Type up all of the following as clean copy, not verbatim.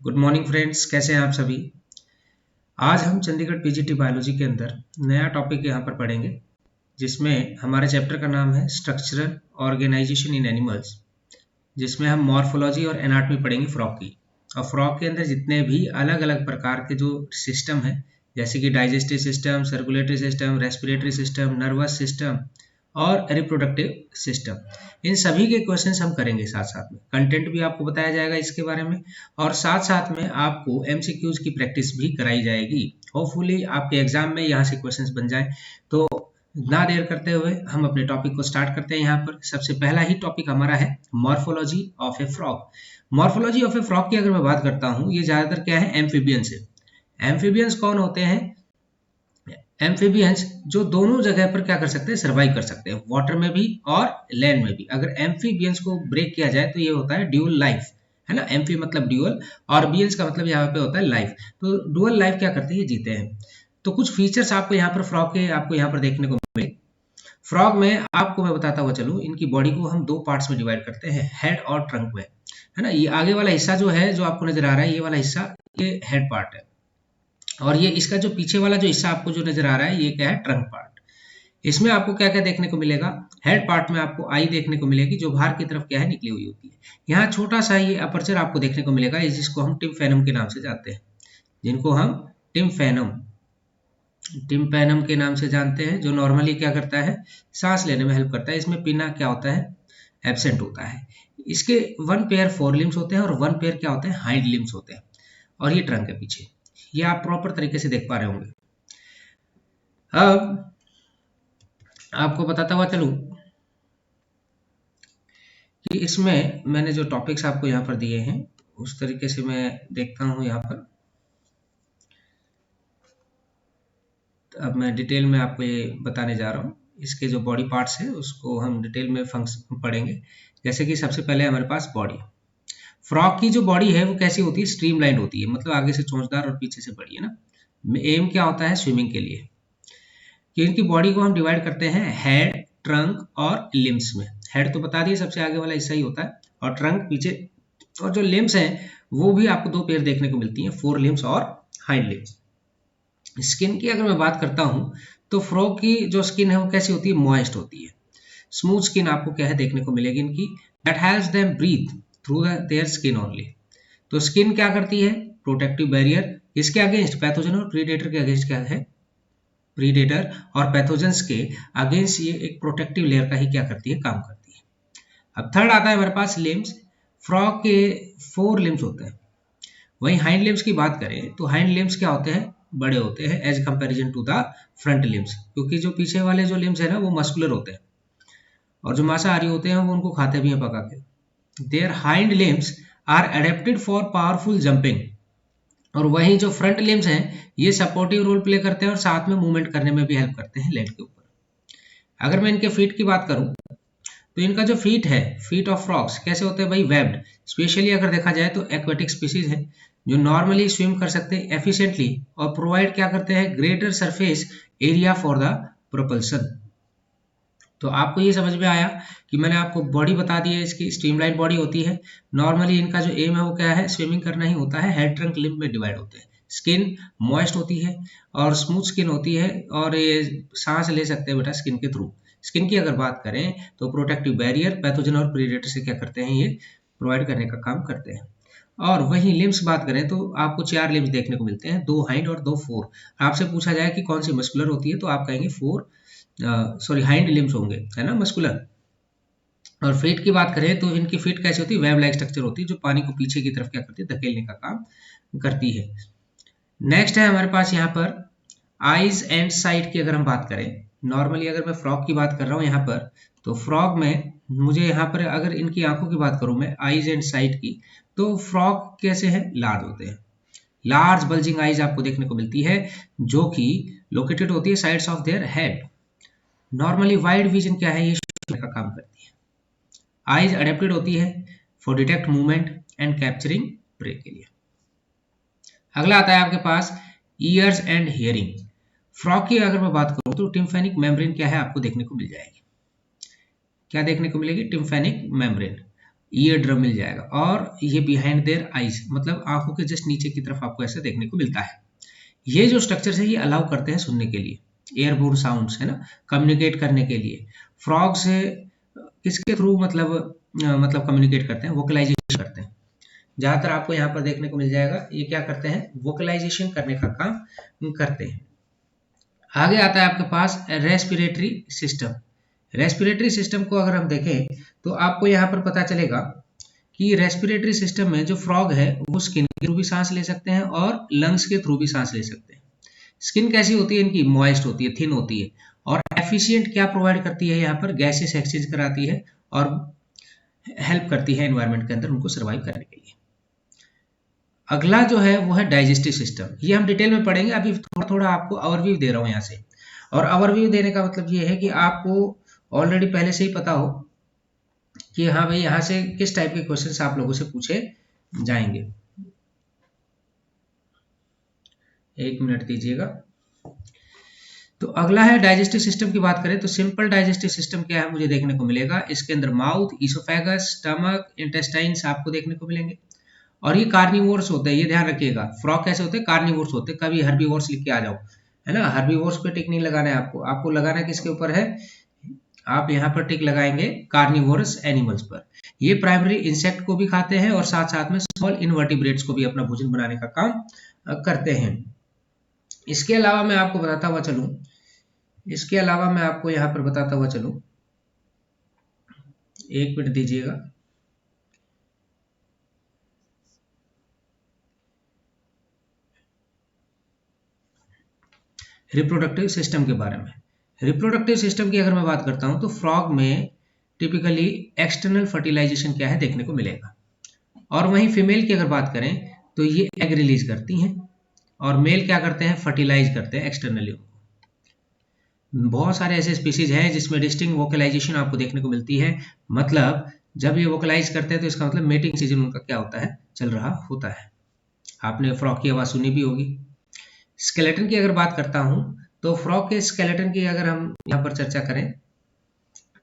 Good morning friends, कैसे हैं आप सभी। आज हम चंडीगढ़ पीजीटी बायोलॉजी के अंदर नया टॉपिक यहाँ पर पढ़ेंगे, जिसमें हमारे चैप्टर का नाम है स्ट्रक्चरल ऑर्गेनाइजेशन इन एनिमल्स, जिसमें हम मॉर्फोलॉजी और एनाटॉमी पढ़ेंगे फ्रॉग की। और फ्रॉग के अंदर जितने भी अलग अलग प्रकार के जो सिस्टम है, जैसे कि digestive system, circulatory system, respiratory system, nervous system और रिप्रोडक्टिव सिस्टम, इन सभी के क्वेश्चंस हम करेंगे। साथ साथ में कंटेंट भी आपको बताया जाएगा इसके बारे में, और साथ साथ में आपको एमसीक्यूज की प्रैक्टिस भी कराई जाएगी। होपफुली आपके एग्जाम में यहाँ से क्वेश्चंस बन जाए। तो ना देर करते हुए हम अपने टॉपिक को स्टार्ट करते हैं। यहाँ पर सबसे पहला ही टॉपिक हमारा है morphology of A frog. Morphology of A frog की अगर मैं बात करता हूँ, ये ज्यादातर क्या है, एम्फीबियंस है। एम्फीबियंस कौन होते हैं? एम्फीबियंस जो दोनों जगह पर क्या कर सकते हैं, सर्वाइव कर सकते हैं, वाटर में भी और लैंड में भी। अगर एम्फीबियंस को ब्रेक किया जाए तो ये होता है ड्यूल लाइफ, है ना। एम्फी मतलब ड्यूअल और बियंस का मतलब यहाँ पे होता है लाइफ। तो ड्यूअल लाइफ क्या करते हैं, जीते हैं। तो कुछ फीचर्स आपको यहाँ पर फ्रॉग के आपको यहाँ पर देखने को मिले। फ्रॉग में आपको मैं बताता हुआ चलूं, इनकी बॉडी को हम दो पार्ट्स में डिवाइड करते हैं, हेड और ट्रंक में, है ना। ये आगे वाला हिस्सा जो है, जो आपको नजर आ रहा है, ये वाला हिस्सा ये हेड पार्ट है, और ये इसका जो पीछे वाला जो हिस्सा आपको जो नजर आ रहा है, ये क्या है, ट्रंक पार्ट। इसमें आपको क्या क्या देखने को मिलेगा? हेड पार्ट में आपको आई देखने को मिलेगी, जो बाहर की तरफ क्या है, निकली हुई होती है। यहाँ छोटा सा ये अपर्चर आपको देखने को मिलेगा, जिसको हम टिम्फेनम के नाम से जानते हैं, जिनको हम टिम्फेनम टिम्पैनम के नाम से जानते हैं, जो नॉर्मली क्या करता है, सांस लेने में हेल्प करता है। इसमें पिना क्या होता है, एब्सेंट होता है। इसके वन पेयर फोर लिम्स होते हैं और वन पेयर क्या होते हैं, हाइंड लिम्स होते हैं। और ये ट्रंक है पीछे, ये आप प्रॉपर तरीके से देख पा रहे होंगे। अब आपको बताता हुआ चलूं कि इसमें मैंने जो टॉपिक्स आपको यहाँ पर दिए हैं, उस तरीके से मैं देखता हूँ यहाँ पर। अब मैं डिटेल में आपको ये बताने जा रहा हूँ। इसके जो बॉडी पार्ट्स हैं उसको हम डिटेल में फंक्शन पढ़ेंगे। जैसे कि सबसे पहले हमारे पास बॉडी, फ्रॉग की जो बॉडी है वो कैसी होती है, स्ट्रीमलाइन होती है, मतलब आगे से चोंचदार और पीछे से बड़ी, है ना। एम क्या होता है, स्विमिंग के लिए, कि इनकी बॉडी को हम डिवाइड करते हैं हेड, ट्रंक और लिम्स में। हेड तो बता दिए, सबसे आगे वाला हिस्सा ही होता है, और ट्रंक पीछे, और जो लिम्स हैं वो भी आपको दो पेयर देखने को मिलती हैं, फोर लिम्स और हाइंड लिम्स। स्किन की अगर मैं बात करता हूं, तो फ्रॉग की जो स्किन है वो कैसी होती है, मॉइस्ट होती है। स्मूथ स्किन आपको क्या है देखने को मिलेगी इनकी, that helps them breathe through their skin only. तो स्किन क्या करती है, प्रोटेक्टिव बैरियर, इसके अगेंस्ट पैथोजन और प्रीडेटर के अगेंस्ट क्या है, प्रीडेटर और पैथोजेंस के अगेंस्ट ये एक प्रोटेक्टिव लेयर का ही क्या करती है, काम करती है। अब थर्ड आता है हमारे पास लिम्स। फ्रॉग के फोर लिम्स होते हैं। वहीं हाइंड लिम्स की बात करें तो हाइंड लिम्स क्या होते हैं, बड़े होते हैं as comparison to the front limbs, क्योंकि जो पीछे वाले जो लिम्स है ना वो मस्कुलर होते हैं, और जो मांसाहारी होते हैं वो उनको खाते भी हैं पका के। Their hind limbs are adapted for powerful jumping, और वहीं जो फ्रंट लिम्स हैं ये सपोर्टिव रोल प्ले करते हैं और साथ में मूवमेंट करने में भी हेल्प करते हैं लैंड के ऊपर। अगर मैं इनके फीट की बात करूं, तो इनका जो फीट है, फीट ऑफ फ्रॉग्स कैसे होते हैं भाई, वेब्ड। स्पेशली अगर देखा जाए तो एक्वेटिक स्पीसीज है, जो नॉर्मली स्विम कर सकते हैं एफिशिएंटली, और प्रोवाइड क्या करते हैं, greater surface area for the propulsion. तो आपको ये समझ में आया कि मैंने आपको बॉडी बता दी है, इसकी स्ट्रीमलाइन बॉडी होती है। नॉर्मली इनका जो एम है वो क्या है, स्विमिंग करना ही होता है। हेड, ट्रंक, लिम्ब में डिवाइड होते हैं। स्किन मॉइस्ट होती है और स्मूथ स्किन होती है, और ये सांस ले सकते हैं बेटा स्किन के थ्रू। स्किन की अगर बात करें तो प्रोटेक्टिव बैरियर, पैथोजन और प्रीडेटर से क्या करते हैं, ये प्रोवाइड करने का काम करते हैं। और वहीं लिम्स बात करें तो आपको चार लिम्स देखने को मिलते हैं, दो हाइंड और दो फोर। आपसे पूछा जाए कि कौन सी मस्कुलर होती है, तो आप कहेंगे फोर, सॉरी हाइंड लिम्स होंगे, है ना, मस्कुलर। और फीट की बात करें तो इनकी फीट कैसी होती है, वेब लाइक स्ट्रक्चर होती है, जो पानी को पीछे की तरफ क्या करती है, धकेलने का काम करती है। नेक्स्ट है हमारे पास यहाँ पर आईज एंड साइट की अगर हम बात करें, नॉर्मली अगर मैं फ्रॉग की बात कर रहा हूँ यहाँ पर, तो फ्रॉग में मुझे यहाँ पर अगर इनकी आंखों की बात करूँ मैं, आईज एंड साइट की, तो फ्रॉग कैसे है, लार्ज होते हैं। लार्ज बल्जिंग आईज आपको देखने को मिलती है, जो कि लोकेटेड होती है sides of their head. Normally wide vision क्या है, ये का काम करती है। आईज अडेप्टेड होती है for detect movement and capturing prey के लिए। अगला आता है आपके पास ईयर्स एंड हियरिंग। फ्रॉग की अगर मैं बात करूं तो टिम्फेनिक मेम्ब्रेन क्या है, आपको देखने को मिल जाएगी। क्या देखने को मिलेगी, टिम्फेनिक मेम्ब्रेन। ईयर ड्रम मिल जाएगा, और ये बिहाइंड देयर आईज, मतलब आंखों के जस्ट नीचे की तरफ आपको ऐसा देखने को मिलता है। ये जो स्ट्रक्चर्स है ये अलाउ करते हैं सुनने के लिए, एयरबोर्न साउंड्स है ना, कम्युनिकेट करने के लिए। फ्रॉग से किसके थ्रू मतलब कम्युनिकेट करते हैं, वोकलाइजेशन करते हैं। ज्यादातर आपको यहाँ पर देखने को मिल जाएगा ये क्या करते हैं, वोकलाइजेशन करने का काम करते हैं। आगे आता है आपके पास रेस्पिरेटरी सिस्टम। रेस्पिरेटरी सिस्टम को अगर हम देखें तो आपको यहाँ पर पता चलेगा कि रेस्पिरेटरी सिस्टम में जो फ्रॉग है वो स्किन के थ्रू भी सांस ले सकते हैं और लंग्स के थ्रू भी सांस ले सकते हैं। स्किन कैसी होती है इनकी, मॉइस्ट होती है, थिन होती है, और एफिशिएंट क्या प्रोवाइड करती है, यहाँ पर गैसेस एक्सचेंज कराती है और हेल्प करती है एनवायरनमेंट के अंदर उनको सर्वाइव करने के लिए। अगला जो है वो है डाइजेस्टिव सिस्टम। ये हम डिटेल में पढ़ेंगे, अभी थोड़ा थोड़ा आपको ओवरव्यू दे रहा हूँ यहाँ से। और ओवरव्यू देने का मतलब ये है कि आपको ऑलरेडी पहले से ही पता हो कि हाँ भाई यहाँ से किस टाइप के क्वेश्चंस आप लोगों से पूछे जाएंगे। एक मिनट दीजिएगा। तो अगला है डाइजेस्टिव सिस्टम की बात करें तो सिंपल डाइजेस्टिव सिस्टम क्या है मुझे देखने को मिलेगा, इसके अंदर माउथ, इसोफेगस, स्टमक, इंटेस्टाइन्स आपको देखने को मिलेंगे। और ये कार्निवोर्स होते हैं, ये ध्यान रखिएगा। फ्रॉग कैसे होते हैं, कार्निवोर्स होते हैं। कभी हर्बीवोर्स लिख के आ जाओ, है ना। हर्बीवोर्स पे टिक नहीं लगाना है आपको, आपको लगाना किसके ऊपर है, आप यहाँ पर टिक लगाएंगे कार्निवोरस एनिमल्स पर। ये प्राइमरी इंसेक्ट को भी खाते हैं और साथ साथ में स्मॉल इनवर्टिब्रेट्स को भी अपना भोजन बनाने का काम करते हैं। इसके अलावा मैं आपको बताता हुआ चलूं, इसके अलावा मैं आपको यहाँ पर बताता हुआ चलूं, एक मिनट दीजिएगा। रिप्रोडक्टिव सिस्टम के बारे में, रिप्रोडक्टिव सिस्टम की अगर मैं बात करता हूं तो फ्रॉग में टिपिकली एक्सटर्नल फर्टिलाइजेशन क्या है देखने को मिलेगा। और वहीं फीमेल की अगर बात करें तो ये एग रिलीज करती हैं और मेल क्या करते हैं, फर्टिलाइज करते हैं एक्सटर्नली। बहुत सारे ऐसे स्पीसीज हैं जिसमें डिस्टिंक्ट वोकलाइजेशन आपको देखने को मिलती है। मतलब जब ये वोकलाइज करते हैं तो इसका मतलब मेटिंग सीजन उनका क्या होता है, चल रहा होता है। आपने फ्रॉग की आवाज सुनी भी होगी। स्केलेटन की अगर बात करता हूं तो फ्रॉग के स्केलेटन की अगर हम यहाँ पर चर्चा करें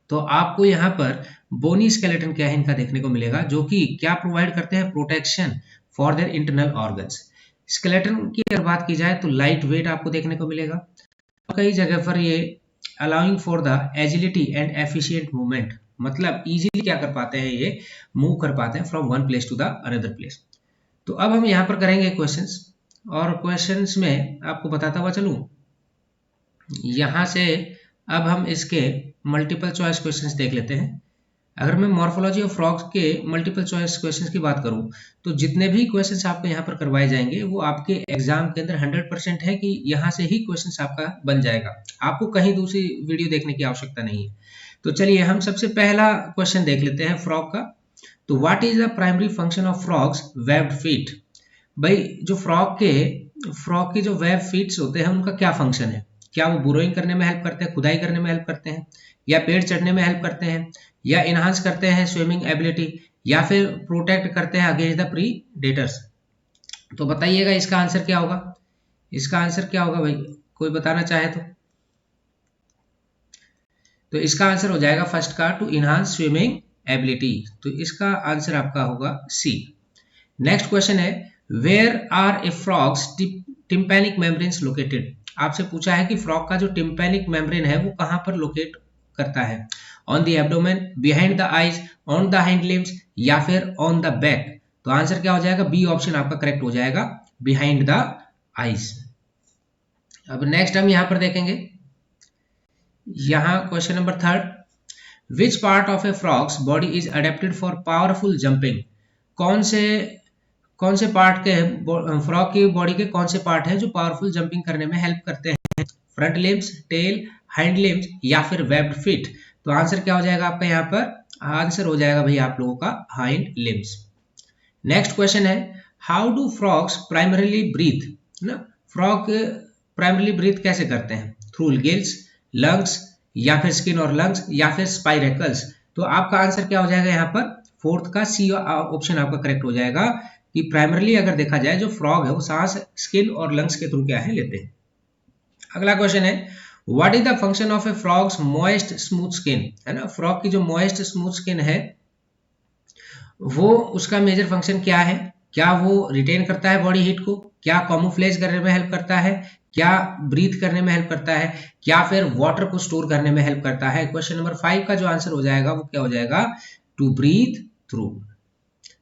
तो आपको यहाँ पर बोनी स्केलेटन क्या है इनका देखने को मिलेगा, जो कि क्या प्रोवाइड करते हैं, protection for their internal organs. Skeleton की अगर बात की जाए तो लाइट वेट आपको देखने को मिलेगा। कई जगह पर ये allowing for the agility and efficient movement, मतलब इजीली क्या कर पाते हैं, ये मूव कर पाते हैं from one place to the another place. तो अब हम यहाँ पर करेंगे क्वेश्चंस, और क्वेश्चंस में आपको बताता हुआ चलूं, यहाँ से अब हम इसके मल्टीपल चॉइस क्वेश्चंस देख लेते हैं। अगर मैं मॉर्फोलॉजी ऑफ फ्रॉग्स के मल्टीपल चॉइस क्वेश्चंस की बात करूं तो जितने भी क्वेश्चंस आपको यहाँ पर करवाए जाएंगे वो आपके एग्जाम के अंदर 100% है कि यहाँ से ही क्वेश्चंस आपका बन जाएगा, आपको कहीं दूसरी वीडियो देखने की आवश्यकता नहीं है। तो चलिए हम सबसे पहला क्वेश्चन देख लेते हैं फ्रॉग का। तो what is the primary function of frogs webbed feet. भाई जो फ्रॉग के जो वेब फीट्स होते हैं उनका क्या फंक्शन है, क्या वो बुरोइंग करने में हेल्प करते हैं, खुदाई करने में हेल्प करते हैं, या पेड़ चढ़ने में हेल्प करते हैं, या इनहांस करते हैं स्विमिंग एबिलिटी, या फिर प्रोटेक्ट करते हैं अगेंस्ट द प्रीडेटर्स। तो बताइएगा इसका आंसर क्या होगा, इसका आंसर क्या होगा भाई, कोई बताना चाहे तो इसका आंसर हो जाएगा फर्स्ट का, टू इनहांस स्विमिंग एबिलिटी। तो इसका आंसर आपका होगा सी। नेक्स्ट क्वेश्चन है, where are a frog's tympanic membranes located. आपसे पूछा है कि फ्रॉग का जो टिम्पैनिक मेम्ब्रेन है वो कहां पर लोकेट करता है, on the abdomen, behind the eyes, on the hind limbs, या फिर ऑन द बैक। तो आंसर क्या हो जाएगा, बी ऑप्शन आपका करेक्ट हो जाएगा, बिहाइंड द आईज। अब नेक्स्ट हम यहां पर देखेंगे, यहां question number third, which part of a frog's body is adapted for powerful jumping. कौन से पार्ट के फ्रॉग की बॉडी के कौन से पार्ट हैं जो पावरफुल जंपिंग करने में हेल्प करते हैं, front limbs, tail, hind limbs, या फिर वेब्ड फीट। तो आंसर क्या हो जाएगा आपका यहाँ पर, आंसर हो जाएगा भाई आप लोगों का हाइंड लिम्स। नेक्स्ट क्वेश्चन है, how do frogs primarily breathe ना। फ्रॉग प्राइमरीली ब्रीथ कैसे करते हैं, थ्रू गिल्स, लंग्स, या फिर स्किन और लंग्स, या फिर स्पाइरेकल्स। तो आपका आंसर क्या हो जाएगा यहाँ पर, फोर्थ का सी ऑप्शन आपका करेक्ट हो जाएगा कि प्राइमरीली अगर देखा जाए जो फ्रॉग है वो सांस स्किन और लंग्स के थ्रू क्या है लेते हैं। अगला क्वेश्चन है, what is the function of a frogs moist smooth skin, है ना। फ्रॉग की जो मॉइस्ट स्मूथ स्किन है वो उसका मेजर फंक्शन क्या है? क्या वो रिटेन करता है बॉडी हीट को? क्या कैमोफ्लेज करने में हेल्प करता है? क्या ब्रीथ करने में हेल्प करता है? क्या फिर वाटर को स्टोर करने में हेल्प करता है? क्वेश्चन नंबर 5 का जो आंसर हो जाएगा वो क्या हो जाएगा? टू ब्रीथ थ्रू,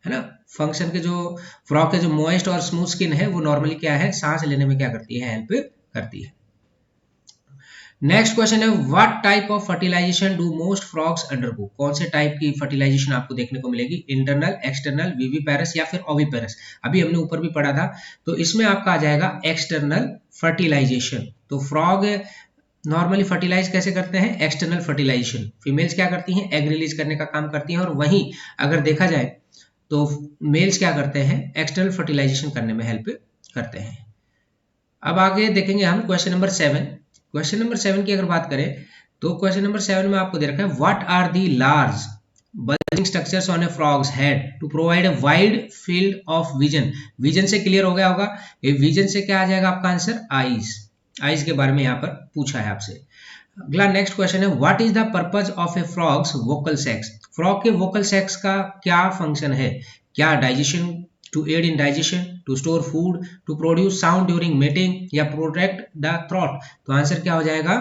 है ना। फंक्शन के जो फ्रॉग के जो मॉइस्ट और स्मूथ स्किन है वो नॉर्मली क्या है, सांस लेने में क्या करती है, हेल्प करती है। नेक्स्ट क्वेश्चन है, what type of fertilisation do most frogs undergo? कौन से टाइप की फर्टिलाइजेशन आपको देखने को मिलेगी? इंटरनल, एक्सटर्नल, विविपेरस या फिर ओविपेरस? अभी हमने ऊपर भी पढ़ा था, तो इसमें आपका आ जाएगा एक्सटर्नल फर्टिलाइजेशन। तो फ्रॉग नॉर्मली फर्टिलाइज कैसे करते हैं? External fertilisation. फीमेल्स क्या करती हैं? एग रिलीज करने का काम करती हैं, और वहीं अगर देखा जाए तो मेल्स क्या करते हैं? एक्सटर्नल फर्टिलाइजेशन करने में हेल्प करते हैं। अब आगे देखेंगे हम क्वेश्चन नंबर 7। क्वेश्चन नंबर 7 की अगर बात करें तो क्वेश्चन नंबर 7 में आपको दे रखा है, what are the large bulging structures on a frog's head to provide a wide field of vision? Vision से क्लियर हो गया होगा, ये विजन से क्या आ जाएगा आपका आंसर? आईज। आईज के बारे में यहाँ पर पूछा है आपसे। अगला नेक्स्ट क्वेश्चन है, what is the purpose of a frog's vocal sacs? Frog के वोकल सेक्स का क्या फंक्शन है? क्या digestion, to aid in digestion, to store food, to produce sound during mating, या प्रोटेक्ट द थ्रोट? तो answer क्या हो जाएगा?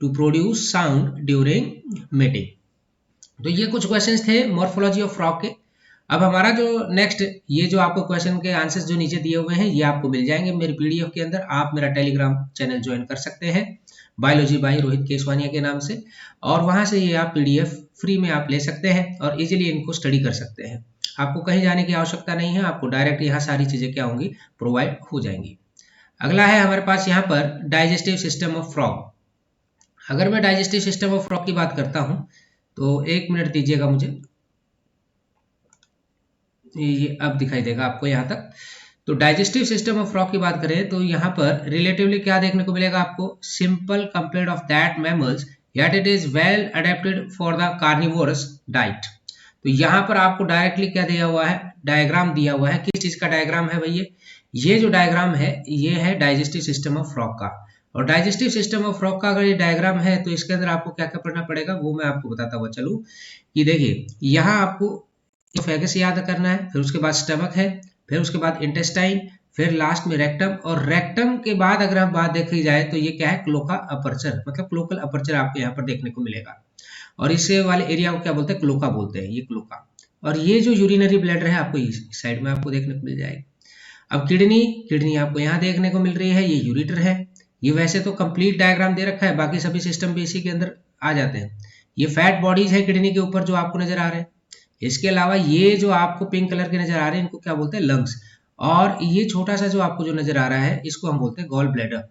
To produce sound during mating. तो ये कुछ क्वेश्चंस थे मॉर्फोलॉजी ऑफ फ्रॉग के। अब हमारा जो नेक्स्ट, ये जो आपको क्वेश्चन के आंसर्स जो नीचे दिए हुए हैं ये आपको मिल जाएंगे मेरी पीडीएफ के अंदर। आप मेरा टेलीग्राम चैनल ज्वाइन कर सकते हैं, बायोलॉजी बाय रोहित केसवानिया के नाम से, और वहां से ये आप पीडीएफ फ्री में आप ले सकते हैं और इजीली इनको स्टडी कर सकते हैं। आपको कहीं जाने की आवश्यकता नहीं है, आपको डायरेक्ट यहाँ सारी चीजें क्या होंगी, प्रोवाइड हो जाएंगी। अगला है हमारे पास यहाँ पर डाइजेस्टिव सिस्टम ऑफ फ्रॉग। अगर मैं डाइजेस्टिव सिस्टम ऑफ फ्रॉग की बात करता हूँ तो एक मिनट दीजिएगा मुझे, ये अब दिखाई देगा आपको यहाँ तक। तो डाइजेस्टिव सिस्टम ऑफ फ्रॉग की बात करें तो यहाँ पर रिलेटिवली क्या देखने को मिलेगा आपको? Simple complaint of that mammals yet it is well adapted for the carnivorous diet। तो यहाँ पर आपको डायरेक्टली क्या दिया हुआ है? डायग्राम दिया हुआ है। किस चीज का डायग्राम है भैया? ये जो डायग्राम है ये है डाइजेस्टिव सिस्टम ऑफ फ्रॉग का। और डाइजेस्टिव सिस्टम ऑफ फ्रॉग का अगर ये डायग्राम है तो इसके अंदर आपको क्या क्या पढ़ना पड़ेगा वो मैं आपको बताता हुआ चलूँ कि देखिए, यहाँ आपको फेगस याद करना है, फिर उसके बाद स्टमक है, फिर उसके बाद इंटेस्टाइन, फिर लास्ट में रेक्टम, और रेक्टम के बाद अगर हम बात देखी जाए तो ये क्या है? क्लोका अपर्चर, मतलब क्लोकल अपर्चर आपको यहाँ पर देखने को मिलेगा। और इससे वाले एरिया को क्या बोलते हैं? क्लोका बोलते हैं, ये क्लोका। और ये जो यूरिनरी ब्लैडर है आपको इस साइड में आपको देखने को मिल जाएगी। अब किडनी, किडनी आपको यहाँ देखने को मिल रही है, ये यूरिटर है। ये वैसे तो कंप्लीट डायग्राम दे रखा है, बाकी सभी सिस्टम भी इसी के अंदर आ जाते हैं। ये फैट बॉडीज है किडनी के ऊपर जो आपको नजर आ रहे हैं। इसके अलावा ये जो आपको पिंक कलर के नजर आ रहे हैं इनको क्या बोलते हैं? लंग्स। और ये छोटा सा जो आपको जो नजर आ रहा है इसको हम बोलते हैं गॉल ब्लैडर।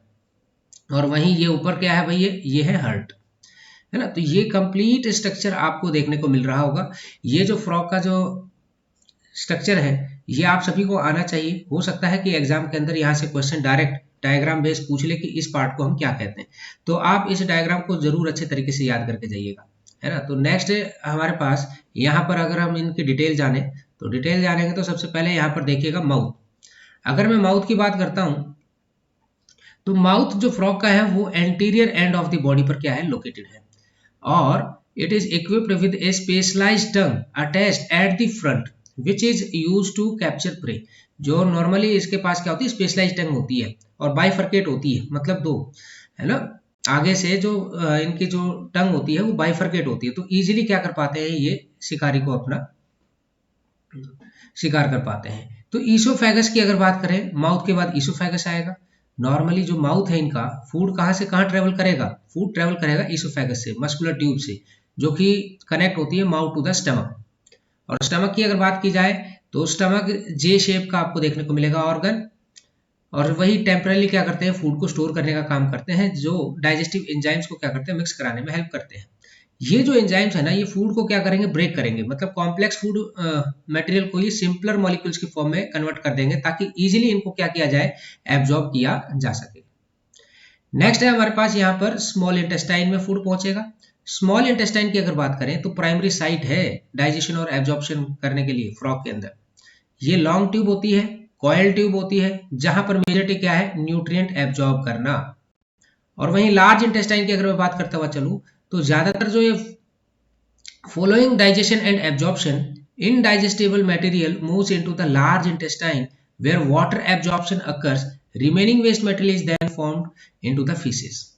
और वहीं ये ऊपर क्या है भैया? ये है हार्ट, है ना। तो ये कंप्लीट स्ट्रक्चर आपको देखने को मिल रहा होगा। ये जो फ्रॉग का जो स्ट्रक्चर है ये आप सभी को आना चाहिए। हो सकता है कि एग्जाम के अंदर यहाँ से क्वेश्चन डायरेक्ट डायग्राम बेस पूछ ले कि इस पार्ट को हम क्या कहते हैं। तो आप इस डायग्राम को जरूर अच्छे तरीके से याद करके जाइएगा, है ना। तो नेक्स्ट हमारे पास यहाँ पर अगर हम इनकी डिटेल जाने तो डिटेल जानेंगे तो सबसे पहले यहाँ पर देखिएगा माउथ। अगर मैं माउथ की बात करता हूँ तो माउथ जो फ्रॉग का है वो anterior end of the body पर क्या है? लोकेटेड है। और it is equipped with a specialised tongue attached at the front which is used to capture prey. जो नॉर्मली इसके पास क्या होती है? स्पेशलाइज्ड टंग होती है और बाइफरकेट होती है, मतलब दो, है ना। आगे से जो इनकी जो टंग होती है वो बाइफरकेट होती है, तो इजीली क्या कर पाते हैं ये शिकारी को अपना शिकार कर पाते हैं। तो ईसोफेगस की अगर बात करें, माउथ के बाद ईसोफेगस आएगा। नॉर्मली जो माउथ है इनका, फूड कहाँ से कहाँ ट्रेवल करेगा? फूड ट्रेवल करेगा ईसोफेगस से, मस्कुलर ट्यूब से, जो कि कनेक्ट होती है माउथ टू द स्टमक। और स्टमक की अगर बात की जाए तो स्टमक जे शेप का आपको देखने को मिलेगा ऑर्गन, और वही टेम्परली क्या करते हैं? फूड को स्टोर करने का काम करते हैं, जो डाइजेस्टिव एंजाइम्स को क्या करते हैं? मिक्स कराने में हेल्प करते हैं। ये जो एंजाइम्स है ना, ये फूड को क्या करेंगे? ब्रेक करेंगे, मतलब कॉम्प्लेक्स फूड मटेरियल को ये सिंपलर मॉलिक्यूल्स की फॉर्म में कन्वर्ट कर देंगे ताकि इजीली इनको क्या किया जाए? एब्जॉर्ब किया जा सके। नेक्स्ट है हमारे पास यहाँ पर स्मॉल इंटेस्टाइन में फूड पहुंचेगा। स्मॉल इंटेस्टाइन की अगर बात करें तो प्राइमरी साइट है डाइजेशन और एब्जॉर्प्शन करने के लिए फ्रॉग के अंदर। ये लॉन्ग ट्यूब होती है, कॉयल ट्यूब होती है, जहां पर मेजॉरिटी क्या है? न्यूट्रिएंट एब्जॉर्ब करना। और वहीं लार्ज इंटेस्टाइन की अगर मैं बात करता हुआ चलूं तो ज्यादातर जो ये following digestion and absorption indigestible material moves into the large intestine where water absorption occurs. Remaining waste material is then formed into the feces.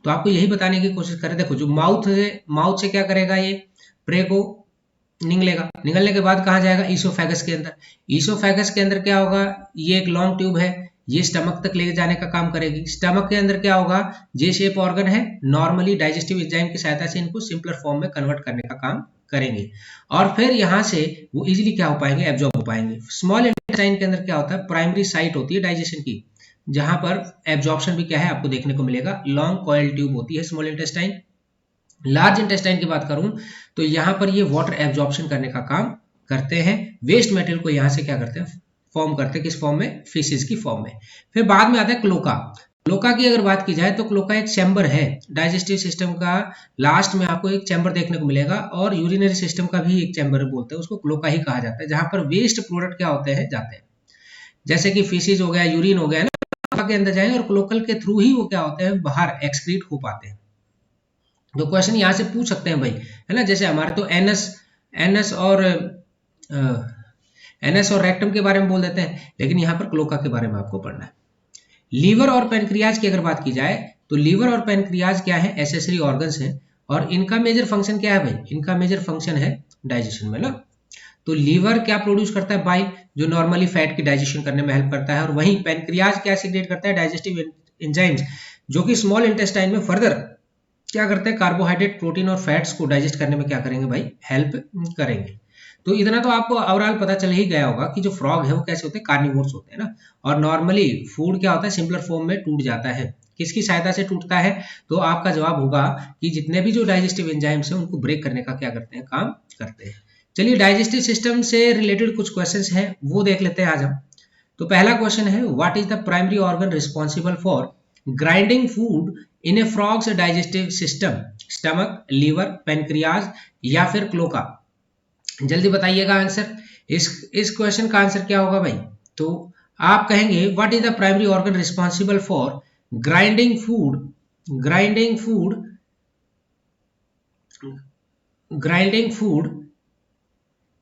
तो आपको यही बताने की कोशिश करें, देखो जो माउथ से क्या करेगा, ये प्रे को निगलेगा, निगलने के बाद कहाँ जाएगा, ईसोफेगस के अंदर। ईसोफेगस के अंदर क्या होगा, ये एक लॉन्ग ट्यूब है, ये स्टमक तक ले जाने का काम करेगी। स्टमक के अंदर क्या होगा, जे शेप ऑर्गन है, नॉर्मली डाइजेस्टिव एंजाइम की सहायता से इनको सिंपलर फॉर्म में कन्वर्ट करने का काम करेंगे और फिर यहाँ से वो इजीली क्या हो पाएंगे, एब्जॉर्ब हो पाएंगे। स्मॉल इंटेस्टाइन के अंदर क्या होता है, प्राइमरी साइट होती है डाइजेशन की, जहां पर एब्जॉर्प्शन भी क्या है आपको देखने को मिलेगा, लॉन्ग कॉइल ट्यूब होती है स्मॉल इंटेस्टाइन। लार्ज इंटेस्टाइन की बात करूं तो यहाँ पर ये वाटर एब्जॉर्प्शन करने का काम करते हैं, वेस्ट मटेरियल को यहाँ से क्या करते हैं, फॉर्म करते हैं, किस फॉर्म में, फीसिस की फॉर्म में। फिर बाद में आता है क्लोका। क्लोका की अगर बात की जाए तो क्लोका एक चैम्बर है डाइजेस्टिव सिस्टम का, लास्ट में आपको एक चैम्बर देखने को मिलेगा, और यूरिनरी सिस्टम का भी एक चैम्बर बोलते हैं, उसको क्लोका ही कहा जाता है, जहां पर वेस्ट प्रोडक्ट क्या होते हैं, जाते हैं, जैसे कि फीसिस हो गया, यूरिन हो गया ना, क्लोका के अंदर जाएंगे और क्लोकल के थ्रू ही वो क्या होते हैं, बाहर एक्सक्रीट हो पाते हैं। तो क्वेश्चन यहाँ से पूछ सकते हैं भाई, है ना, जैसे हमारे तो एनएस और रेक्टम के बारे में बोल देते हैं, लेकिन यहाँ पर क्लोका के बारे में आपको पढ़ना है। लीवर और पेनक्रियाज की अगर बात की जाए तो लीवर और पेनक्रियाज क्या है, एसेसरी ऑर्गन्स हैं, और इनका मेजर फंक्शन क्या है भाई, इनका मेजर फंक्शन है डाइजेशन में ना। तो लीवर क्या प्रोड्यूस करता है, बाइल, जो नॉर्मली फैट की डाइजेशन करने में हेल्प करता है, और वहीं पेनक्रियाज क्या सीक्रेट करता है, डाइजेस्टिव एंजाइम्स, जो कि स्मॉल इंटेस्टाइन में फर्दर क्या करते हैं, कार्बोहाइड्रेट, प्रोटीन और फैट्स को डाइजेस्ट करने में क्या करेंगे भाई, हेल्प करेंगे। तो इतना तो आपको ओवरऑल पता चल ही गया होगा कि जो फ्रॉग है वो कैसे होते हैं, कार्निवोर्स होते हैं ना, और नॉर्मली फूड क्या होता है, सिंपलर फॉर्म में टूट जाता है, किसकी सहायता से टूटता है, तो आपका जवाब होगा कि जितने भी जो डाइजेस्टिव एंजाइम्स हैं उनको ब्रेक करने का क्या करते हैं, काम करते हैं। चलिए डाइजेस्टिव सिस्टम से रिलेटेड कुछ क्वेश्चंस हैं वो देख लेते हैं आज हम। तो पहला क्वेश्चन है, what is the primary organ responsible for grinding food in a frog's digestive system, stomach, liver, pancreas या फिर क्लोका? जल्दी बताइएगा आंसर। इस क्वेश्चन का आंसर क्या होगा भाई, तो आप कहेंगे what is the primary organ responsible for grinding food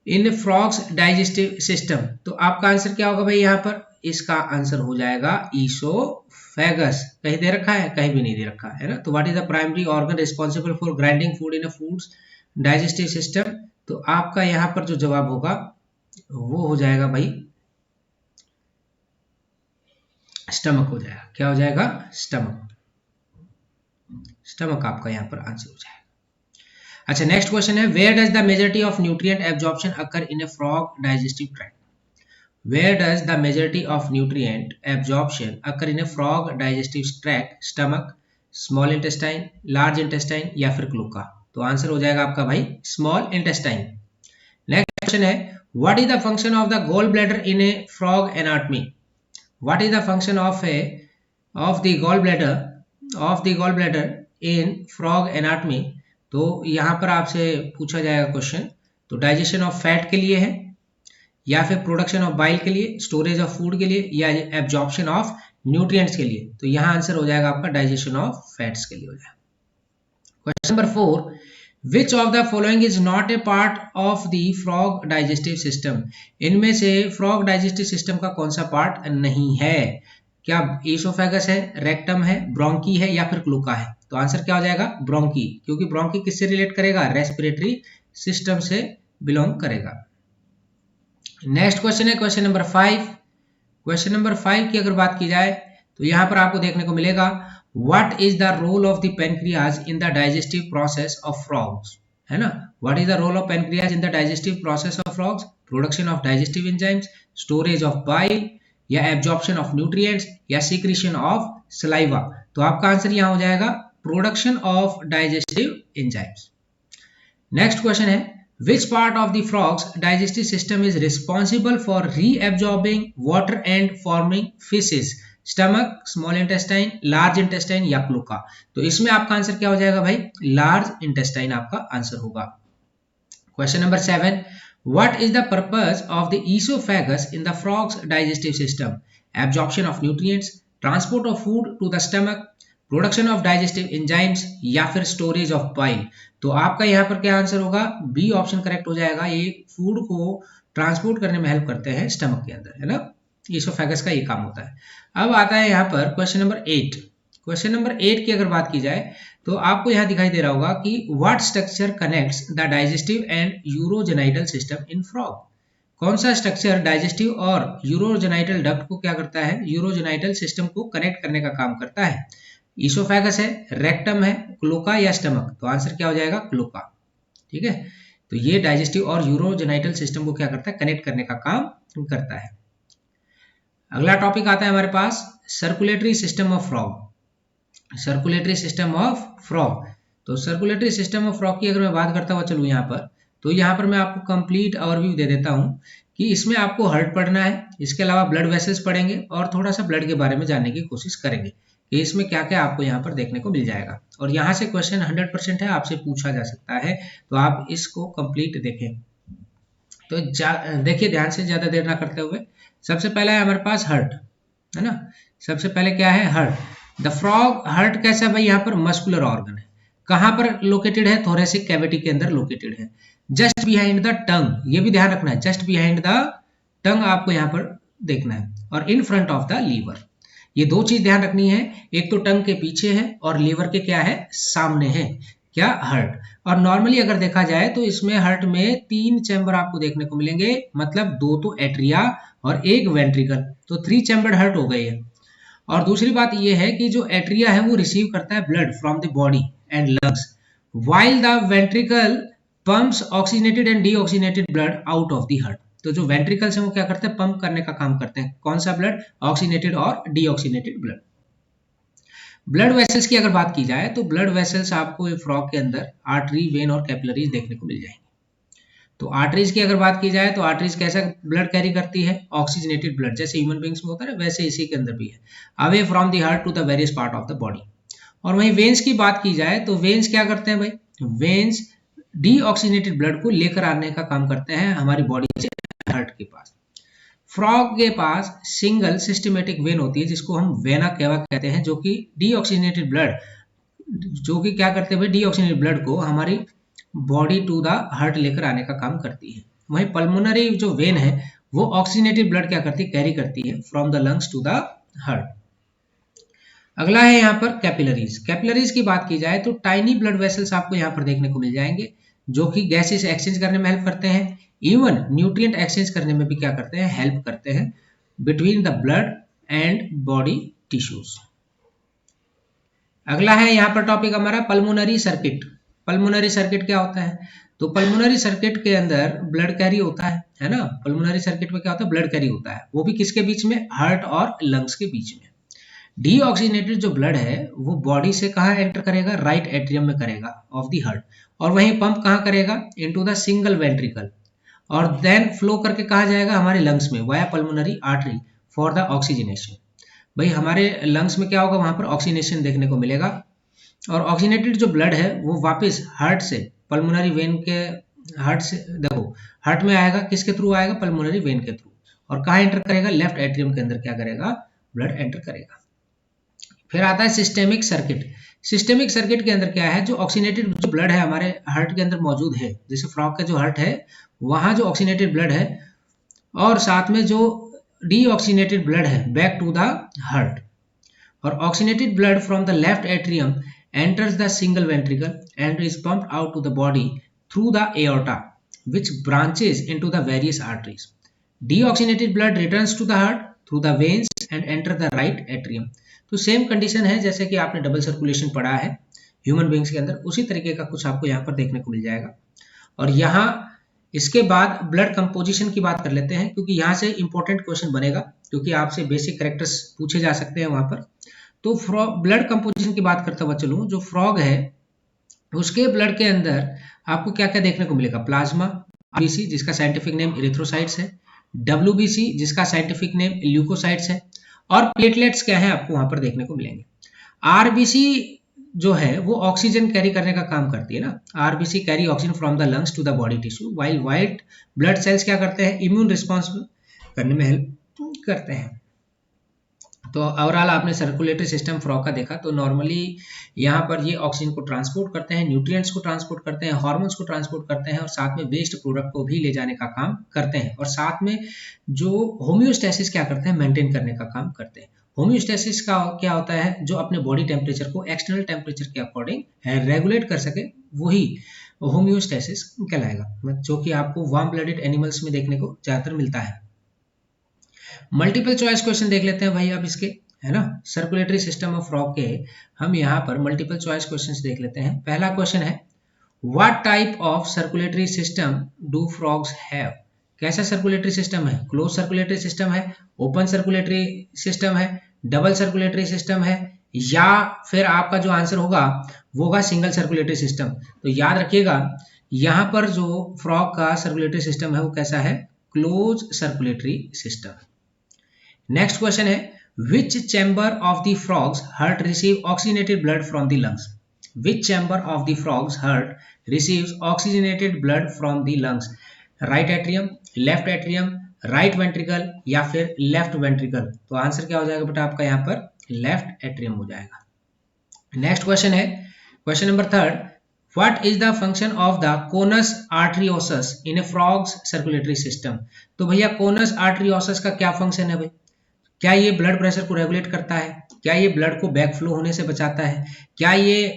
in frogs digestive system. तो आपका आंसर क्या होगा भाई, यहाँ पर इसका आंसर हो जाएगा ईसोफेगस। कहीं दे रखा है, कहीं भी नहीं दे रखा है ना। तो what is the primary organ responsible for grinding food in foods digestive system, तो आपका यहाँ पर जो जवाब होगा वो हो जाएगा भाई स्टमक हो जाएगा। क्या हो जाएगा, स्टमक आपका यहाँ पर आंसर हो जाएगा। अच्छा नेक्स्ट क्वेश्चन है, where does the majority of nutrient absorption occur in a frog digestive tract? Where does the majority of nutrient absorption occur in a frog digestive tract, stomach, small intestine, large intestine या फिर cloaca? तो answer हो जाएगा आपका भाई small intestine. Next question है, what is the function of the gall bladder in a frog anatomy? What is the function of the gall bladder in frog anatomy? तो यहाँ पर आपसे पूछा जाएगा क्वेश्चन, तो डाइजेशन ऑफ फैट के लिए है, या फिर प्रोडक्शन ऑफ बाइल के लिए, स्टोरेज ऑफ फूड के लिए, या एब्जॉर्प्शन ऑफ न्यूट्रिएंट्स के लिए? तो यहाँ आंसर हो जाएगा आपका डाइजेशन ऑफ फैट्स के लिए हो जाएगा। Question number 4, which of the following is not a part of the frog digestive system? इनमें से फ्रॉग डाइजेस्टिव सिस्टम का कौन सा पार्ट नहीं है? क्या ईसोफेगस है, रेक्टम है, ब्रोंकी है या फिर क्लोका है? तो आंसर क्या हो जाएगा, ब्रोंकी, क्योंकि ब्रोंकी किससे रिलेट करेगा, रेस्पिरेटरी सिस्टम से बिलोंग करेगा। नेक्स्ट क्वेश्चन है क्वेश्चन नंबर 5। क्वेश्चन नंबर 5 की अगर बात की जाए तो यहाँ पर आपको देखने को मिलेगा, what is the role of the pancreas in the digestive process of frogs, है ना। What is the role of pancreas in the digestive process of frogs? Production of digestive enzymes, storage of bile, या absorption of nutrients, या secretion of saliva? तो आपका answer यहाँ हो जाएगा production of digestive enzymes. Next question है, which part of the frog's digestive system is responsible for reabsorbing water and forming feces? Stomach, small intestine, large intestine या cloaca? तो इसमें आपका आंसर क्या हो जाएगा भाई, लार्ज इंटेस्टाइन आपका आंसर होगा। Question number 7, what is the purpose of the oesophagus in the frog's digestive system? Absorption of nutrients, transport of food to the stomach, production of digestive enzymes या फिर storage of bile. तो आपका यहाँ पर क्या answer होगा, B option correct हो जाएगा। ये फूड को ट्रांसपोर्ट करने में हेल्प करते हैं स्टमक के अंदर, है ना, ईसोफेगस का ये काम होता है। अब आता है यहाँ पर क्वेश्चन नंबर 8। क्वेश्चन नंबर 8 की अगर बात की जाए तो आपको यहाँ दिखाई दे रहा होगा कि what structure connects the digestive and urogenital system in frog. कौन सा स्ट्रक्चर डाइजेस्टिव और यूरोजेनाइटल डक्ट को क्या करता है, यूरोजेनाइटल सिस्टम को कनेक्ट करने का काम करता है। ईसोफेगस है, रेक्टम है, क्लोका या स्टमक। तो आंसर क्या हो जाएगा, क्लोका। ठीक है, तो ये डाइजेस्टिव और यूरोजेनाइटल सिस्टम को क्या करता है, कनेक्ट करने का काम करता है। अगला टॉपिक आता है हमारे पास circulatory system of frog. Circulatory system of frog. तो सर्कुलेटरी सिस्टम ऑफ फ्रॉग की अगर मैं बात करता हुआ चलूँ यहाँ पर, तो यहाँ पर मैं आपको कंप्लीट ओवरव्यू दे देता हूँ कि इसमें आपको हार्ट पढ़ना है, इसके अलावा ब्लड वेसल्स पढ़ेंगे और थोड़ा सा ब्लड के बारे में जानने की कोशिश करेंगे कि इसमें क्या क्या आपको यहाँ पर देखने को मिल जाएगा। और यहाँ से क्वेश्चन 100% है, आपसे पूछा जा सकता है, तो आप इसको कंप्लीट देखें। तो देखिए ध्यान से, ज़्यादा देर ना करते हुए। सबसे पहला है हमारे पास हार्ट, है ना। सबसे पहले क्या है, हार्ट। द फ्रॉग हार्ट कैसा है भाई, यहाँ पर मस्कुलर ऑर्गन है। कहाँ पर लोकेटेड है, थोरेसिक कैविटी के अंदर लोकेटेड है, जस्ट बिहाइंड द टंग। ये भी ध्यान रखना है, जस्ट बिहाइंड द टंग आपको यहाँ पर देखना है, और in front of the liver. ये दो चीज ध्यान रखनी है, एक तो टंग के पीछे है और लीवर के क्या है, सामने है, क्या, हार्ट। और नॉर्मली अगर देखा जाए तो इसमें हार्ट में 3 चैम्बर आपको देखने को मिलेंगे, मतलब 2 तो एट्रिया और 1 वेंट्रिकल। तो 3 चैम्बर्ड हार्ट हो गई है। और दूसरी बात यह है कि जो एट्रिया है वो रिसीव करता है blood from the body and lungs, while the ventricle pumps oxygenated and deoxygenated blood out of the heart। तो जो वेंट्रिकल्स हैं वो क्या करते हैं, पंप करने का काम करते हैं। कौन सा ब्लड, ऑक्सीनेटेड और डीऑक्सीनेटेड ब्लड। ब्लड वेसल्स की अगर बात की जाए तो ब्लड वेसल्स आपको फ्रॉग के अंदर आर्टरी, वेन और कैपिलरीज देखने को मिल जाएंगे। तो आर्टरीज की अगर बात की जाए तो आर्टरीज कैसा ब्लड कैरी करती है, ऑक्सीजनेटेड ब्लड, जैसे ह्यूमन बींग्स में होता है वैसे इसी के अंदर भी है, away from the heart to the various part of the body. और वहीं वेन्स की बात की जाए तो वेन्स क्या करते हैं भाई, वेन्स डीऑक्सीनेटेड ब्लड को लेकर आने का काम करते हैं हमारी बॉडी से हार्ट के पास। फ्रॉग के पास सिंगल सिस्टमेटिक वेन होती है जिसको हम वेना केवा कहते हैं, जो कि डीऑक्सीनेटेड ब्लड, जो कि क्या करते हैं भाई, डीऑक्सीनेटेड ब्लड को हमारी बॉडी टू द हार्ट लेकर आने का काम करती है। वहीं पल्मोनरी जो वेन है वो ऑक्सीनेटेड ब्लड क्या करती है, कैरी करती है from the lungs to the heart. अगला है यहाँ पर कैपिलरीज। कैपिलरीज की बात की जाए तो टाइनी ब्लड वेसल्स आपको यहाँ पर देखने को मिल जाएंगे, जो कि गैसेस एक्सचेंज करने में हेल्प करते हैं, इवन न्यूट्रिएंट एक्सचेंज करने में भी क्या करते हैं, हेल्प करते हैं between the blood and body tissues. अगला है यहाँ पर टॉपिक हमारा पल्मोनरी सर्किट। पल्मोनरी सर्किट क्या होता है, तो पल्मोनरी सर्किट के अंदर ब्लड कैरी होता है ना। पल्मोनरी सर्किट में क्या होता है, ब्लड कैरी होता है, वो भी किसके बीच में, हार्ट और लंग्स के बीच में। डीऑक्सीनेटेड जो ब्लड है वो बॉडी से कहाँ एंटर करेगा, राइट एट्रियम में करेगा ऑफ द हार्ट, और वहीं पंप कहाँ करेगा, इनटू द सिंगल वेंट्रिकल, और देन फ्लो करके कहाँ जाएगा, हमारे लंग्स में, via pulmonary artery for the oxygenation. भाई हमारे लंग्स में क्या होगा, वहां पर ऑक्सीजनेशन देखने को मिलेगा, और ऑक्सीजनेटेड जो ब्लड है वो वापस हार्ट से, पल्मोनरी वेन के हार्ट से, देखो हार्ट में आएगा, किसके थ्रू आएगा, पल्मोनरी वेन के थ्रू, और कहाँ एंटर करेगा, लेफ्ट एट्रियम के अंदर क्या करेगा, ब्लड एंटर करेगा। फिर आता है सिस्टेमिक सर्किट। सिस्टेमिक सर्किट के अंदर क्या है, जो ऑक्सीनेटेड जो ब्लड है हमारे हार्ट के अंदर मौजूद है, जैसे फ्रॉग का जो हार्ट है वहां जो ऑक्सीनेटेड ब्लड है, और साथ में जो डीऑक्सीनेटेड ब्लड है बैक टू द हार्ट, और oxygenated blood from the left atrium enters the single ventricle and is pumped out to the body through the aorta, which branches into the various arteries. Deoxygenated blood returns to the heart through the veins and enter the right atrium. तो same condition है जैसे कि आपने double circulation पढ़ा है human beings के अंदर, उसी तरीके का कुछ आपको यहाँ पर देखने को मिल जाएगा। और यहाँ इसके बाद ब्लड कंपोजिशन की बात कर लेते हैं, क्योंकि यहाँ से इंपॉर्टेंट क्वेश्चन बनेगा, क्योंकि आपसे बेसिक कैरेक्टर्स पूछे जा सकते हैं वहां पर। तो ब्लड कंपोजिशन की बात करता हुआ चलूं, जो फ्रॉग है उसके ब्लड के अंदर आपको क्या क्या देखने को मिलेगा, प्लाज्मा, आरबीसी जिसका साइंटिफिक नेम इरिथ्रोसाइट्स है, डब्ल्यूबीसी जिसका साइंटिफिक नेम ल्यूकोसाइट्स है, और प्लेटलेट्स क्या है आपको वहां पर देखने को मिलेंगे। आरबीसी जो है वो ऑक्सीजन कैरी करने का काम करती है ना, RBC carry oxygen from the lungs to the body tissue, while white blood cells क्या करते हैं, इम्यून रिस्पॉन्स करने में हेल्प करते हैं। तो ओवरऑल आपने सर्कुलेटरी सिस्टम फ्रॉग का देखा। तो नॉर्मली यहाँ पर ये ऑक्सीजन को ट्रांसपोर्ट करते हैं, न्यूट्रिएंट्स को ट्रांसपोर्ट करते हैं, हार्मोन्स को ट्रांसपोर्ट करते हैं और साथ में वेस्ट प्रोडक्ट को भी ले जाने का काम करते हैं, और साथ में जो होम्योस्टेसिस क्या करते हैं, मेंटेन करने का काम करते हैं। होम्योस्टेसिस का क्या होता है, जो अपने बॉडी टेम्परेचर को एक्सटर्नल टेम्परेचर के अकॉर्डिंग रेगुलेट कर सके, वही होम्योस्टेसिस कहलाएगा, जो कि आपको वार्म ब्लडेड एनिमल्स में देखने को ज्यादातर मिलता है। मल्टीपल चॉइस क्वेश्चन देख लेते हैं भाई अब इसके, है ना, सर्कुलेटरी सिस्टम ऑफ फ्रॉग के हम यहाँ पर मल्टीपल चॉइस क्वेश्चंस देख लेते हैं। पहला क्वेश्चन है, what type of circulatory system do frogs have? कैसा सर्कुलेटरी सिस्टम है? क्लोज सर्कुलेटरी सिस्टम है, ओपन सर्कुलेटरी सिस्टम है, डबल सर्कुलेटरी सिस्टम है, या फिर आपका जो आंसर होगा वो होगा सिंगल सर्कुलेटरी सिस्टम। तो याद रखिएगा यहाँ पर जो फ्रॉग का सर्कुलेटरी सिस्टम है वो कैसा है, close circulatory system. Next question है, which chamber of the frog's heart receive oxygenated blood from the lungs? Which chamber of the frog's heart receives oxygenated blood from the lungs? Right atrium, left atrium, right ventricle या फिर left ventricle? तो answer क्या हो जाएगा बेटा आपका यहाँ पर left atrium हो जाएगा। नेक्स्ट क्वेश्चन है, question number 3, What is the function of the conus arteriosus in a frog's circulatory system? तो भैया conus arteriosus का क्या फंक्शन है भाई? क्या ये ब्लड प्रेशर को रेगुलेट करता है? क्या ये ब्लड को बैक फ्लो होने से बचाता है? क्या ये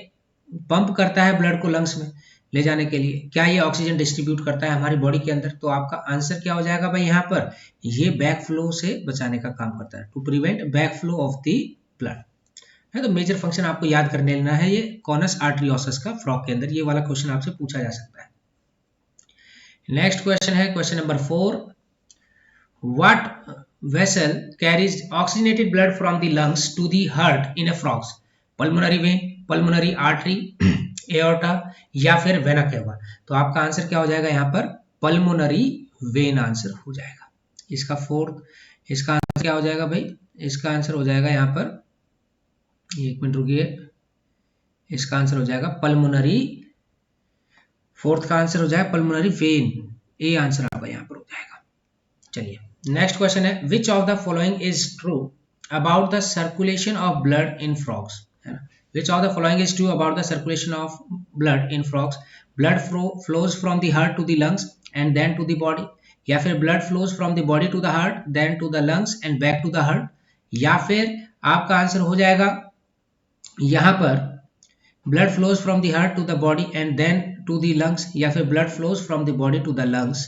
पंप करता है ब्लड को लंग्स में ले जाने के लिए? क्या ये ऑक्सीजन डिस्ट्रीब्यूट करता है हमारी बॉडी के अंदर? तो आपका आंसर क्या हो जाएगा भाई यहाँ पर, ये बैक फ्लो से बचाने का काम करता है, to prevent back flow of the blood है। तो मेजर फंक्शन आपको याद करने लेना है ये कॉनस आर्टरियोसस का फ्रॉग के अंदर, ये वाला क्वेश्चन आपसे पूछा जा सकता है। नेक्स्ट क्वेश्चन है question number 4, what vessel carries oxygenated blood from the lungs to the heart in a frogs? pulmonary vein, pulmonary artery, aorta या फिर vena cava? तो आपका आंसर क्या हो जाएगा यहाँ पर, pulmonary vein आंसर हो जाएगा। इसका फोर्थ, इसका आंसर क्या हो जाएगा भाई, इसका आंसर हो जाएगा यहाँ पर, एक मिनट रुकिए, इसका आंसर हो जाएगा पल्मोनरी, फोर्थ का आंसर हो जाएगा पल्मोनरी वेन, ए आंसर आपका यहाँ पर हो जाएगा। चलिए नेक्स्ट क्वेश्चन है, which of the following is true about the circulation of blood in frogs? है ना, which of the following is true about the circulation of blood in frogs? Blood flows from the heart to the lungs and then to the body, या फिर blood flows from the body to the heart then to the lungs and back to the heart, या फिर आपका answer हो जाएगा यहाँ पर blood flows from the heart to the body and then to the lungs, या फिर blood flows from the body to the lungs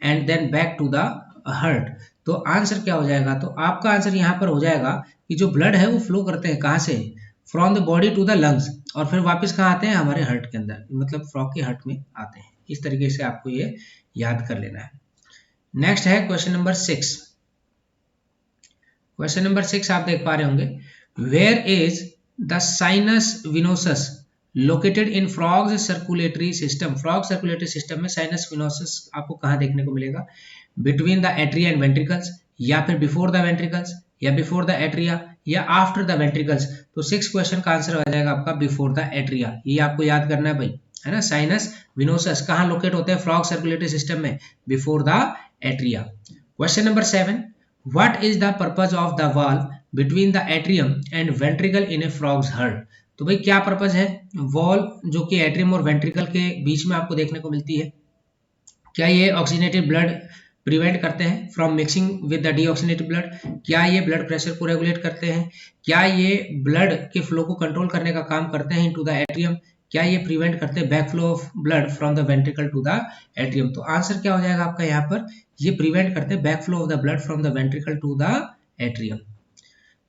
and then back to the heart. तो आंसर क्या हो जाएगा, तो आपका आंसर यहाँ पर हो जाएगा कि जो ब्लड है वो फ्लो करते हैं कहाँ से, from the body to the lungs, और फिर वापस कहाँ आते हैं, हमारे हार्ट के अंदर, मतलब फ्रॉग के हार्ट में आते हैं। इस तरीके से आपको ये याद कर लेना है। नेक्स्ट है क्वेश्चन नंबर 6। क्वेश्चन नंबर 6 आप देख पा रहे होंगे, where is the sinus venosus located in frogs circulatory system? Frog circulatory system में साइनस विनोसस आपको कहाँ देखने को मिलेगा, between the atria and ventricles, या फिर बिफोर द वेंट्रिकल्स, या बिफोर द एट्रिया, या आफ्टर द वेंट्रिकल्स? तो 6 क्वेश्चन का आंसर हो जाएगा आपका बिफोर द एट्रिया, ये आपको याद करना है भाई, है ना। साइनस विनोसस कहाँ लोकेट होते हैं फ्रॉग सर्कुलेटरी सिस्टम में, before the atria. Question number 7, what is the purpose of the valve between the atrium and ventricle in a frogs heart? तो भाई क्या पर्पज है वॉल्व जो कि एट्रियम और वेंट्रिकल के बीच में आपको देखने को मिलती है? क्या ये ऑक्सीजनेटेड ब्लड प्रिवेंट करते हैं from mixing with the deoxygenated blood? क्या ये ब्लड प्रेशर को रेगुलेट करते हैं? क्या ये ब्लड के फ्लो को कंट्रोल करने का काम करते हैं इनटू द एट्रियम? क्या ये प्रिवेंट करते हैं back flow of blood from the ventricle to the atrium? तो आंसर क्या हो जाएगा आपका यहाँ पर, ये प्रिवेंट करते हैं back flow of the blood from the ventricle to the atrium.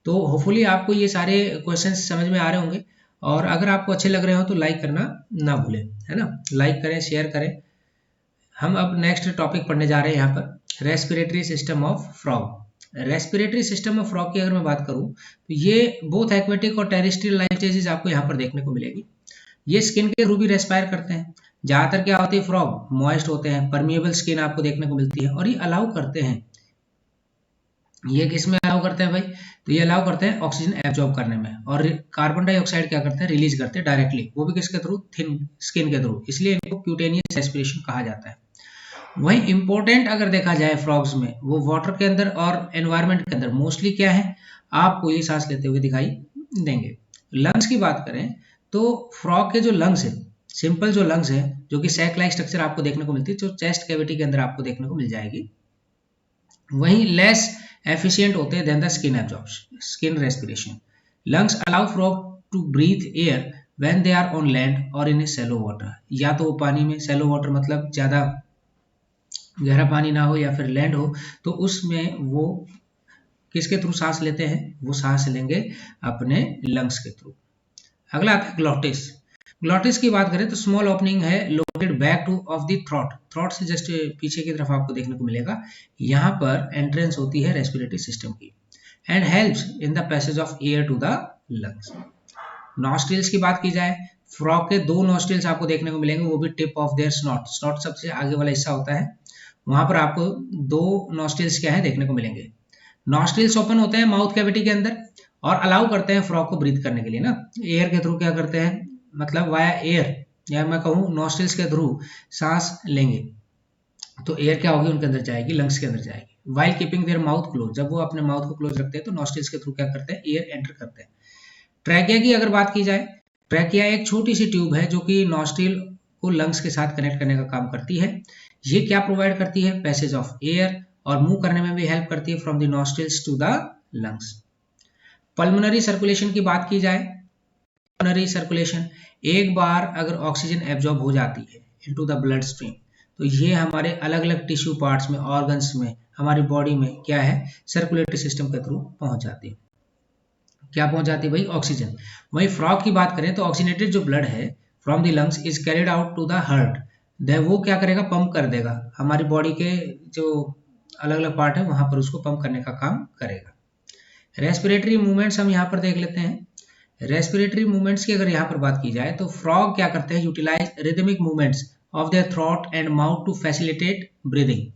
तो होपफुली आपको ये सारे क्वेश्चंस समझ में आ रहे होंगे, और अगर आपको अच्छे लग रहे हो तो लाइक करना ना भूलें, है ना, लाइक करें, शेयर करें। हम अब नेक्स्ट टॉपिक पढ़ने जा रहे हैं यहाँ पर, respiratory system of frog. Respiratory system of frog की अगर मैं बात करूँ तो ये बोथ एक्वेटिक और टेरेस्ट्रियल लाइफ स्टेजेस आपको यहाँ पर देखने को मिलेगी। ये स्किन के थ्रू भी रेस्पायर करते हैं। ज्यादातर क्या होती है, फ्रॉग मॉइस्ट होते हैं, परमिएबल स्किन आपको देखने को मिलती है, और ये अलाउ करते हैं, ये किसमें अलाउ करते हैं भाई, तो ये अलाउ करते हैं ऑक्सीजन एब्जॉर्ब करने में, और कार्बन डाइऑक्साइड क्या करते हैं, रिलीज करते हैं डायरेक्टली, वो भी किसके थ्रू, थिन स्किन के थ्रू, इसलिए इनको क्यूटेनियस रेस्पिरेशन कहा जाता है। वहीं इंपॉर्टेंट अगर देखा जाए फ्रॉग्स में, वो वाटर के अंदर और एनवायरनमेंट के अंदर मोस्टली क्या है, आपको ये सांस लेते हुए दिखाई देंगे। लंग्स की बात करें तो फ्रॉग के जो लंग्स है, सिंपल जो लंग्स है, जो कि सैक लाइक स्ट्रक्चर आपको देखने को मिलती है, जो चेस्ट कैविटी के अंदर आपको देखने को मिल जाएगी, वहीं लेस एफिशिएंट होते हैं than the skin absorption, skin respiration. Lungs allow frog to breathe air when they are on land और इन ए शैलो वाटर, या तो वो पानी में, शैलो वाटर मतलब ज्यादा गहरा पानी ना हो या फिर लैंड हो, तो उसमें वो किसके थ्रू सांस लेते हैं, वो सांस लेंगे अपने लंग्स के थ्रू। अगला आता है ग्लॉटिस। ग्लॉटिस की बात करें तो स्मॉल ओपनिंग है located back two of the throat, throat से जस्ट पीछे की तरफ आपको देखने को मिलेगा। यहाँ पर एंट्रेंस होती है रेस्पिरेटरी सिस्टम की and helps in the passage of air to the lungs. Nostrils की बात की जाए, फ्रॉग के दो नॉस्ट्रिल्स आपको देखने को मिलेंगे, वो भी tip of their snout, snout सबसे आगे वाला हिस्सा होता है, वहां पर आपको दो नॉस्ट्रिल्स क्या है देखने को मिलेंगे। नॉस्ट्रिल्स ओपन होते हैं माउथ कैविटी के अंदर और अलाउ करते हैं फ्रॉग को ब्रीथ करने के लिए ना, एयर के थ्रू क्या करते हैं, मतलब वाया एयर, या मैं कहूँ नॉस्ट्रिल्स के थ्रू सांस लेंगे तो एयर क्या होगी, उनके अंदर जाएगी, लंग्स के अंदर जाएगी। While keeping their mouth close, जब वो अपने माउथ को क्लोज रखते हैं तो नॉस्ट्रिल्स के थ्रू क्या करते हैं, एयर एंटर करते हैं। ट्रैकिया की अगर बात की जाए, ट्रैकिया एक छोटी सी ट्यूब है जो कि नॉस्ट्रिल को लंग्स के साथ कनेक्ट करने का काम करती है। ये क्या प्रोवाइड करती है, पैसेज ऑफ एयर, और मूव करने में भी हेल्प करती है from the nostrils to the lungs. Pulmonary circulation की बात की जाए, पल्मोनरी सर्कुलेशन, एक बार अगर ऑक्सीजन एब्जॉर्ब हो जाती है इनटू द ब्लड स्ट्रीम तो ये हमारे अलग अलग टिश्यू पार्ट्स में, ऑर्गन्स में, हमारी बॉडी में क्या है, सर्कुलेटरी सिस्टम के थ्रू पहुंच जाती है। क्या पहुंच जाती है भाई, ऑक्सीजन। वहीं फ्रॉग की बात करें तो ऑक्सीनेटेड जो ब्लड है from the lungs is carried out to the heart, वो क्या करेगा, पंप कर देगा, हमारी बॉडी के जो अलग अलग पार्ट है वहां पर उसको पंप करने का काम करेगा। रेस्पिरेटरी मूवमेंट्स हम यहाँ पर देख लेते हैं। रेस्पिरेटरी मूवमेंट्स की अगर यहाँ पर बात की जाए तो फ्रॉग क्या करते हैं, utilise rhythmic movements of their throat and mouth to facilitate breathing,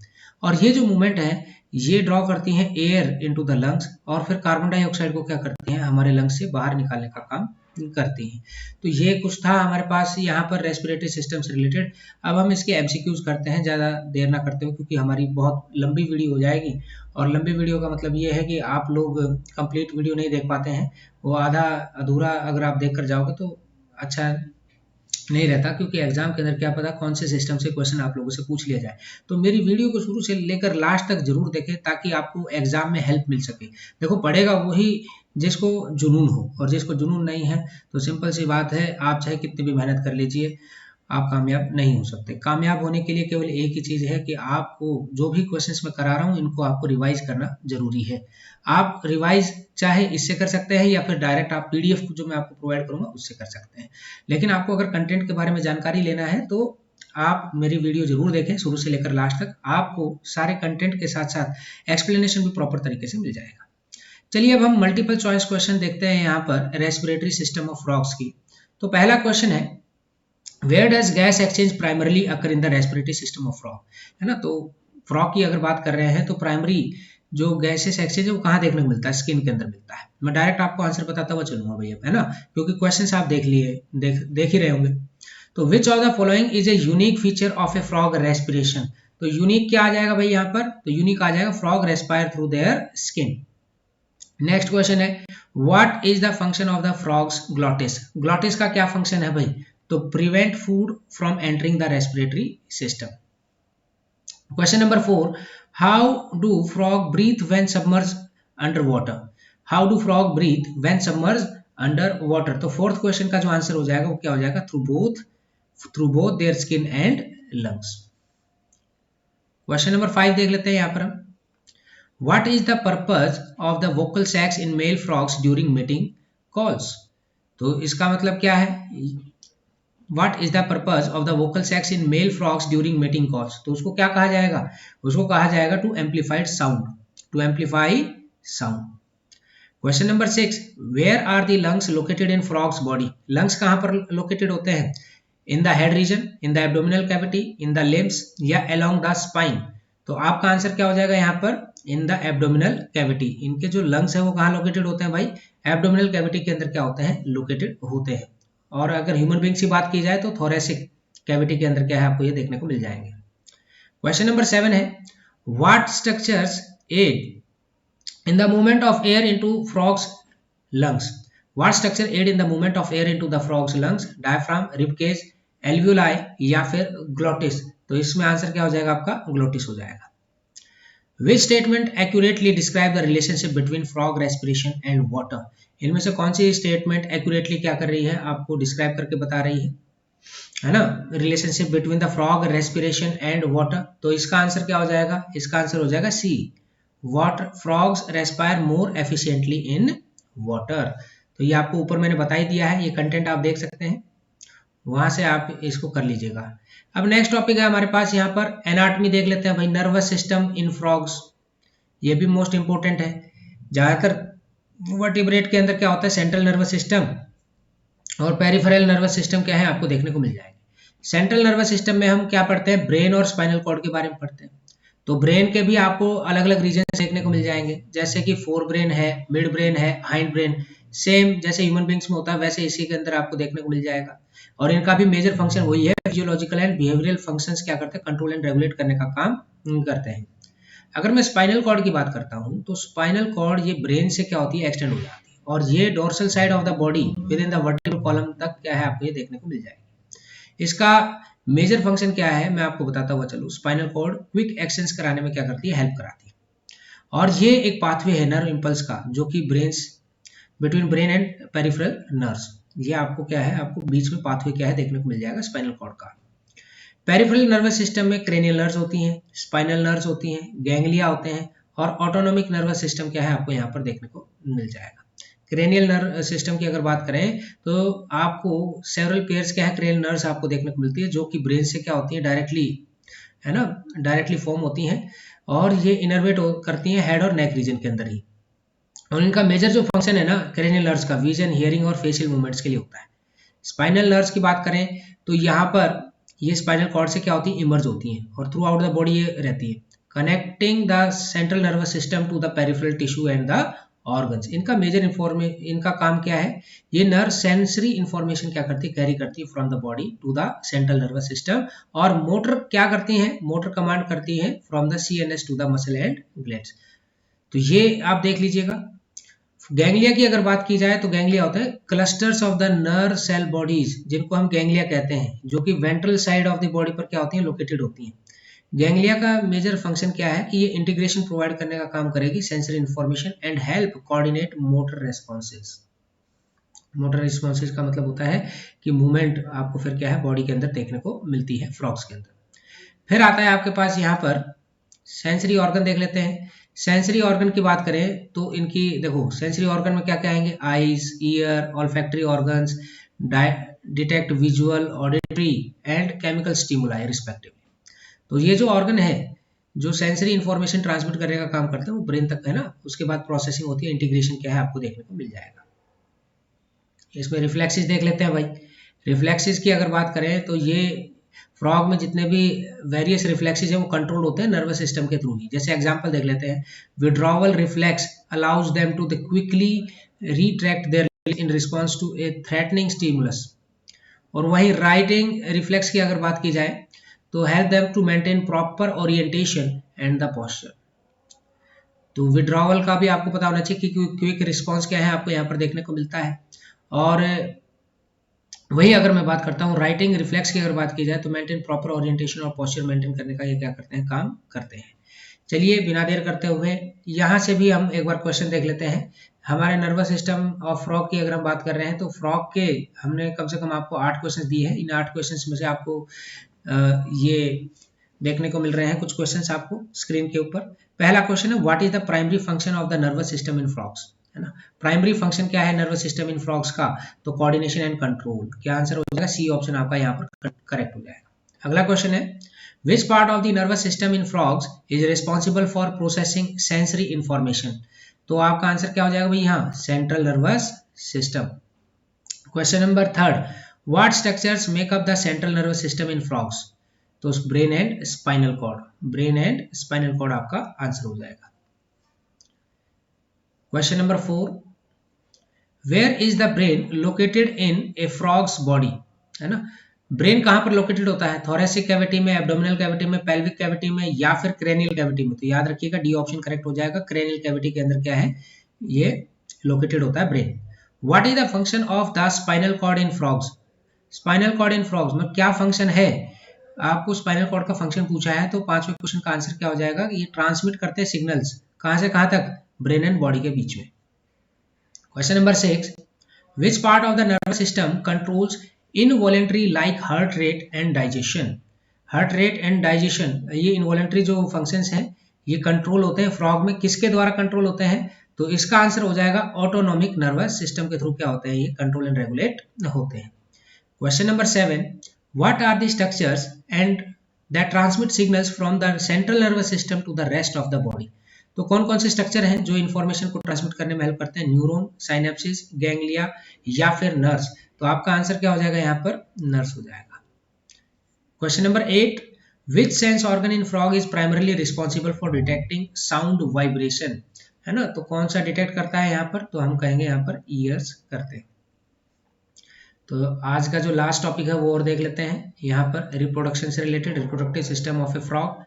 और ये जो मूवमेंट है ये ड्रॉ करती हैं एयर इनटू द लंग्स और फिर कार्बन डाइऑक्साइड को क्या करती हैं, हमारे लंग्स से बाहर निकालने का काम करती हैं। तो ये कुछ था हमारे पास यहाँ पर रेस्पिरेटरी सिस्टम से रिलेटेड। अब हम इसके एमसीक्यूज करते हैं, ज़्यादा देर ना करते हुए, क्योंकि हमारी बहुत लंबी वीडियो हो जाएगी, और लंबी वीडियो का मतलब ये है कि आप लोग कंप्लीट वीडियो नहीं देख पाते हैं, वो आधा अधूरा अगर आप देख कर जाओगे तो अच्छा नहीं रहता, क्योंकि एग्जाम के अंदर क्या पता कौन से सिस्टम से क्वेश्चन आप लोगों से पूछ लिया जाए। तो मेरी वीडियो को शुरू से लेकर लास्ट तक जरूर देखें ताकि आपको एग्जाम में हेल्प मिल सके। देखो पढ़ेगा वही जिसको जुनून हो, और जिसको जुनून नहीं है तो सिंपल सी बात है, आप चाहे कितनी भी मेहनत कर लीजिए आप कामयाब नहीं हो सकते। कामयाब होने के लिए केवल एक ही चीज है कि आपको जो भी क्वेश्चंस मैं करा रहा हूँ इनको आपको रिवाइज करना जरूरी है। आप रिवाइज चाहे इससे कर सकते हैं या फिर डायरेक्ट आप पीडीएफ जो मैं आपको प्रोवाइड करूंगा उससे कर सकते हैं, लेकिन आपको अगर कंटेंट के बारे में जानकारी लेना है तो आप मेरी वीडियो जरूर देखें शुरू से लेकर लास्ट तक, आपको सारे कंटेंट के साथ साथ एक्सप्लेनेशन भी प्रॉपर तरीके से मिल जाएगा। चलिए अब हम मल्टीपल चॉइस क्वेश्चन देखते हैं यहाँ पर रेस्पिरेटरी सिस्टम ऑफ फ्रॉग्स की। तो पहला क्वेश्चन है, where does gas exchange primarily occur in the respiratory system of frog, है ना। तो फ्रॉग की अगर बात कर रहे हैं तो प्राइमरी जो गैसेस एक्सचेंज है वो कहाँ देखने को मिलता है, स्किन के अंदर मिलता है। मैं डायरेक्ट आपको आंसर बताता हुआ चलूंगा भैया, है ना, क्योंकि क्वेश्चन आप देख लिए, देख ही रहे होंगे। तो विच of the following is a unique feature of A frog respiration, तो यूनिक क्या आ जाएगा भाई यहाँ पर, तो यूनिक आ जाएगा frog respire through their skin. Next question है, what is the function of the frog's glottis, glottis का क्या फंक्शन है भाई, तो prevent food from entering the respiratory system. Question number 4, how do frog breathe when submerged under water, how do frog breathe when submerged under water. तो fourth question का जो answer हो जाएगा वो क्या हो जाएगा, through both their skin and lungs. Question number 5 देख लेते हैं यहाँ पर हम, what is the purpose of the vocal sacs in male frogs during mating calls, तो इसका मतलब क्या है, What is the purpose of the vocal sacs in male frogs during mating calls, तो उसको क्या कहा जाएगा, उसको कहा जाएगा to amplified sound, to amplify sound. Question number 6, where are the lungs located in frogs body, lungs कहाँ पर लोकेटेड होते हैं, in the head region, in the abdominal cavity, in the limbs या अलोंग द स्पाइन। तो आपका answer क्या हो जाएगा यहाँ पर, इन द एब्डोमिनल कैविटी। इनके जो लंग्स है वो कहाँ लोकेटेड होते हैं भाई, एब्डोमिनल कैविटी के अंदर क्या होते हैं, लोकेटेड होते हैं। और अगर ह्यूमन बींग्स की बात की जाए तो थोरेसिक कैविटी के अंदर क्या है, आपको ये देखने को मिल जाएंगे। क्वेश्चन नंबर 7 है, what structures aid in the movement of air into frog's lungs. What structure aid in the movement of air into the frog's lungs? Diaphragm, rib cage, alveoli या फिर glottis. तो इसमें आंसर क्या हो जाएगा आपका? glottis हो जाएगा. Which statement accurately describe the relationship between frog respiration and water? इनमें से कौन सी स्टेटमेंट एक्यूरेटली क्या कर रही है, आपको डिस्क्राइब करके बता रही है ना? Relationship between the frog respiration and water. तो इसका आंसर क्या हो जाएगा? इसका आंसर हो जाएगा C. Water, frogs respire more efficiently in water. तो ये आपको ऊपर मैंने बता ही दिया है, ये कंटेंट आप देख सकते हैं, वहां से आप इसको कर लीजिएगा. अब नेक्स्ट टॉपिक है हमारे पास यहाँ पर एनाटॉमी देख लेते हैं भाई. नर्वस सिस्टम इन फ्रॉग्स, ये भी मोस्ट इंपोर्टेंट है. ज्यादातर वर्टिब्रेट के अंदर क्या होता है, सेंट्रल नर्वस सिस्टम और पेरिफेरल नर्वस सिस्टम क्या है आपको देखने को मिल जाएंगे. सेंट्रल नर्वस सिस्टम में हम क्या पढ़ते हैं, ब्रेन और स्पाइनल कॉर्ड के बारे में पढ़ते हैं. तो ब्रेन के भी आपको अलग अलग रीजन देखने को मिल जाएंगे, जैसे कि फोर ब्रेन है, मिड ब्रेन है, हाइंड ब्रेन. सेम जैसे ह्यूमन बींग्स में होता है वैसे इसी के अंदर आपको देखने को मिल जाएगा. और इनका भी मेजर फंक्शन वही है, फिजियोलॉजिकल एंड बिहेवियरल फंक्शंस क्या करते हैं, कंट्रोल एंड रेगुलेट करने का काम करते हैं. अगर मैं स्पाइनल कॉर्ड की बात करता हूं तो स्पाइनल कॉर्ड ये ब्रेन से क्या होती है, एक्सटेंड हो जाती है, और ये dorsal side of the body with in the vertebral column तक क्या है आपको ये देखने को मिल जाएगी. इसका मेजर फंक्शन क्या है मैं आपको बताता हुआ चलूं. स्पाइनल कॉर्ड क्विक एक्शंस कराने में क्या करती है, हेल्प कराती है. और ये एक पाथवे है नर्व इंपल्स का, जो कि brain between brain and peripheral nerves, ये आपको क्या है, आपको बीच में पाथवे क्या है देखने को मिल जाएगा स्पाइनल कॉर्ड का. पेरिफेरल नर्वस सिस्टम में क्रेनियल नर्व्स होती हैं, स्पाइनल नर्व्स होती हैं, गैंग्लिया होते हैं, और ऑटोनोमिक नर्वस सिस्टम क्या है आपको यहाँ पर देखने को मिल जाएगा. क्रेनियल नर्व सिस्टम की अगर बात करें तो आपको सेवरल पेयर्स क्या है क्रेनियल नर्व्स आपको देखने को मिलती है, जो कि ब्रेन से क्या होती है डायरेक्टली, है ना, डायरेक्टली फॉर्म होती हैं, और ये इनर्वेट करती हैं हेड और नेक रीजन के अंदर ही. और इनका मेजर जो फंक्शन है ना क्रेनियल नर्व्स का, विजन, हियरिंग और फेशियल मूवमेंट्स के लिए होता है. स्पाइनल नर्व्स की बात करें तो यहाँ पर ये स्पाइनल कॉर्ड से क्या होती है, इमर्ज होती हैं, और थ्रू आउट द बॉडी ये रहती है, connecting the central nervous system to the peripheral tissue and the organs. इनका मेजर इनका काम क्या है, ये नर्व सेंसरी इंफॉर्मेशन क्या करती है, कैरी करती है from the body to the central nervous system, और मोटर क्या करती हैं, मोटर कमांड करती है from the CNS to the muscle and glands. तो ये आप देख लीजिएगा. गैंग्लिया की अगर बात की जाए तो गैंग्लिया होता है clusters of the nerve cell bodies, जिनको हम गैंग्लिया कहते हैं, जो कि ventral side of the body पर क्या होती हैं, लोकेटेड होती हैं. गैंग्लिया का मेजर फंक्शन क्या है कि ये इंटीग्रेशन प्रोवाइड करने का काम करेगी, sensory information and help coordinate motor responses. Motor responses का मतलब होता है कि मूवमेंट आपको फिर क्या है बॉडी के अंदर देखने को मिलती है फ्रॉग्स के अंदर. फिर आता है आपके पास यहाँ पर सेंसरी ऑर्गन देख लेते हैं. सेंसरी ऑर्गन की बात करें तो इनकी देखो, सेंसरी ऑर्गन में क्या क्या आएंगे, eyes, year, olfactory organs, detect visual, auditory and chemical stimuli respectively. तो ये जो ऑर्गन है जो सेंसरी इंफॉर्मेशन ट्रांसमिट करने का काम करते हैं वो ब्रेन तक है ना, उसके बाद प्रोसेसिंग होती है, इंटीग्रेशन क्या है आपको देखने को मिल जाएगा. इसमें रिफ्लेक्सेस देख लेते हैं भाई. रिफ्लेक्सेस की अगर बात करें तो ये फ्रॉग में जितने भी वेरियस रिफ्लेक्सेस हैं वो कंट्रोल होते हैं नर्वस सिस्टम के थ्रू ही. जैसे एग्जांपल देख लेते हैं, withdrawal reflex allows them to the quickly retract their in response to a threatening stimulus. और वहीं राइटिंग रिफ्लेक्स की अगर बात की जाए तो help them to maintain proper orientation and the posture. तो विड्रॉवल का भी आपको पता होना चाहिए कि क्विक रिस्पॉन्स क्या है आपको यहाँ पर देखने को मिलता है. और वही अगर मैं बात करता हूँ राइटिंग रिफ्लेक्स की अगर बात की जाए तो मेंटेन प्रॉपर ओरिएंटेशन और पोस्चर मेंटेन करने का ये क्या करते हैं, काम करते हैं. चलिए बिना देर करते हुए यहाँ से भी हम एक बार क्वेश्चन देख लेते हैं. हमारे नर्वस सिस्टम ऑफ फ्रॉग की अगर हम बात कर रहे हैं तो फ्रॉग के हमने कम से कम आपको 8 क्वेश्चन दिए हैं. इन 8 क्वेश्चन में से आपको ये देखने को मिल रहे हैं कुछ क्वेश्चन आपको स्क्रीन के ऊपर. पहला क्वेश्चन है, what is the primary function of the nervous system in frogs, है ना. प्राइमरी फंक्शन क्या है नर्वस सिस्टम इन फ्रॉग्स का, तो कोऑर्डिनेशन एंड कंट्रोल. क्या आंसर हो जाएगा, सी ऑप्शन आपका यहाँ पर करेक्ट हो जाएगा. अगला क्वेश्चन है, which part of the nervous system in frogs is responsible for processing sensory information. तो आपका आंसर क्या हो जाएगा भाई, यहाँ central nervous system. Question number 3, what structures make up the central nervous system in frogs. तो brain and spinal cord, brain and spinal cord आपका answer हो जाएगा. Question number 4, where is the brain located in a frog's body, है ना. Brain कहाँ पर located होता है? थोरेसिक कैविटी में, एब्डोमिनल कैविटी में, पेल्विक कैविटी में या फिर क्रेनियल कैविटी में? तो याद रखिएगा डी ऑप्शन करेक्ट हो जाएगा। क्रेनियल कैविटी के अंदर क्या है, ये लोकेटेड होता है brain. What is the function of the spinal cord in frogs? Spinal cord in frogs में क्या फंक्शन है? आपको स्पाइनल कॉर्ड का फंक्शन पूछा है तो पांचवें क्वेश्चन का आंसर क्या हो जाएगा? ये ट्रांसमिट करते हैं सिग्नल्स, कहां से कहां तक? ब्रेन एंड बॉडी के बीच में। Question number 6, which part of the nervous system controls involuntary like heart rate and digestion? Heart rate and digestion, ये इनवॉलेंट्री जो फंक्शंस हैं ये कंट्रोल होते हैं फ्रॉग में, किसके द्वारा कंट्रोल होते हैं? तो इसका आंसर हो जाएगा ऑटोनॉमिक नर्वस सिस्टम के थ्रू क्या होते हैं, ये कंट्रोल एंड रेगुलेट होते हैं। Question number 7, what are the structures and that transmit signals from the central nervous system to the rest of the body? तो कौन कौन से स्ट्रक्चर हैं जो इन्फॉर्मेशन को ट्रांसमिट करने में हेल्प करते हैं? न्यूरॉन, साइनेप्सिस, गैंग्लिया या फिर नर्व्स? तो आपका आंसर क्या हो जाएगा यहाँ पर? नर्व्स हो जाएगा। Question number 8, which sense organ in frog is primarily responsible for detecting sound vibration? है ना, तो कौन सा डिटेक्ट करता है यहाँ पर? तो हम कहेंगे यहाँ पर ईयर्स करते हैं। तो आज का जो लास्ट टॉपिक है वो और देख लेते हैं यहाँ पर, रिप्रोडक्शन से related, reproductive system of A frog.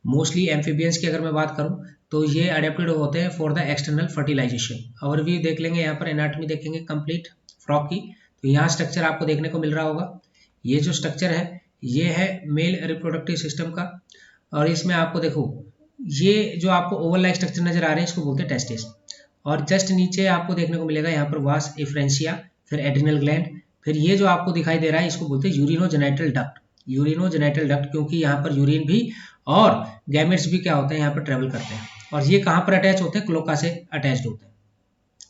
Mostly amphibians की अगर मैं बात करूं तो ये अडेप्टेड होते हैं for the external fertilisation. Overview देख लेंगे, यहाँ पर एनाटॉमी देखेंगे कंप्लीट फ्रॉग की। तो यहाँ स्ट्रक्चर आपको देखने को मिल रहा होगा, ये जो स्ट्रक्चर है ये है मेल रिप्रोडक्टिव सिस्टम का, और इसमें आपको देखो ये जो आपको ओवल लाइक स्ट्रक्चर नजर आ रहे हैं इसको बोलते हैं टेस्टिस, और जस्ट नीचे आपको देखने को मिलेगा यहाँ पर वास एफ्रेंशिया, फिर एड्रिनल ग्लैंड, फिर ये जो आपको दिखाई दे रहा है इसको बोलते हैं यूरिनोजेनिटल डक्ट। यूरिनोजेनिटल डक्ट क्योंकि यहाँ पर यूरिन भी और गैमेट्स भी क्या होते हैं यहाँ पर ट्रेवल करते हैं, और ये कहाँ पर अटैच होते हैं? क्लोका से अटैच्ड होते हैं।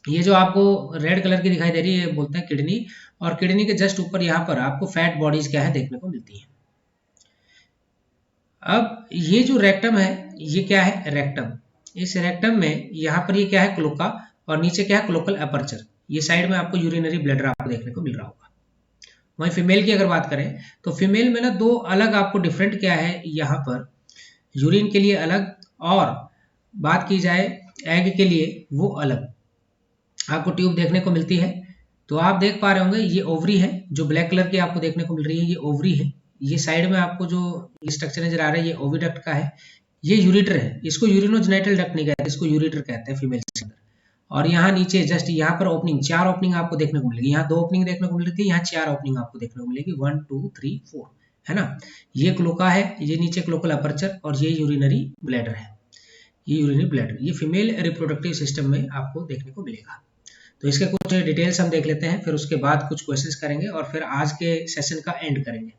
ये जो आपको रेड कलर की दिखाई दे रही है ये बोलते हैं किडनी, और किडनी के जस्ट ऊपर यहाँ पर आपको फैट बॉडीज क्या है देखने को मिलती है। अब ये जो रेक्टम है ये क्या है? रेक्टम। इस रेक्टम में यहाँ पर ये क्या है? क्लोका, और नीचे क्या है? Cloacal aperture. ये साइड में आपको यूरिनरी ब्लैडर आपको देखने को मिल रहा होगा। वहीं फीमेल की अगर बात करें तो फीमेल में ना दो अलग आपको डिफरेंट क्या है यहाँ पर, यूरिन के लिए अलग, और बात की जाए एग के लिए वो अलग आपको ट्यूब देखने को मिलती है। तो आप देख पा रहे होंगे ये ओवरी है, जो ब्लैक कलर की आपको देखने को मिल रही है ये ओवरी है। ये साइड में आपको जो स्ट्रक्चर नजर आ रहा है ये ओविडक्ट का है। ये यूरिटर है, इसको यूरिनोजेनिटल डक्ट नहीं कहते, इसको यूरिटर कहते हैं फीमेल के अंदर। और यहाँ नीचे जस्ट यहाँ पर ओपनिंग, 4 ओपनिंग आपको देखने को मिलेगी। यहाँ 2 ओपनिंग देखने को मिल रही थी, यहाँ 4 ओपनिंग आपको देखने को मिलेगी, 1 2 3 4, है ना। ये क्लोका है, ये नीचे क्लोकल अपर्चर, और ये यूरिनरी ब्लैडर है, ये यूरिनरी ब्लैडर, ये फीमेल रिप्रोडक्टिव सिस्टम में आपको देखने को मिलेगा। तो इसके कुछ डिटेल्स हम देख लेते हैं, फिर उसके बाद कुछ क्वेश्चंस करेंगे और फिर आज के सेशन का एंड करेंगे।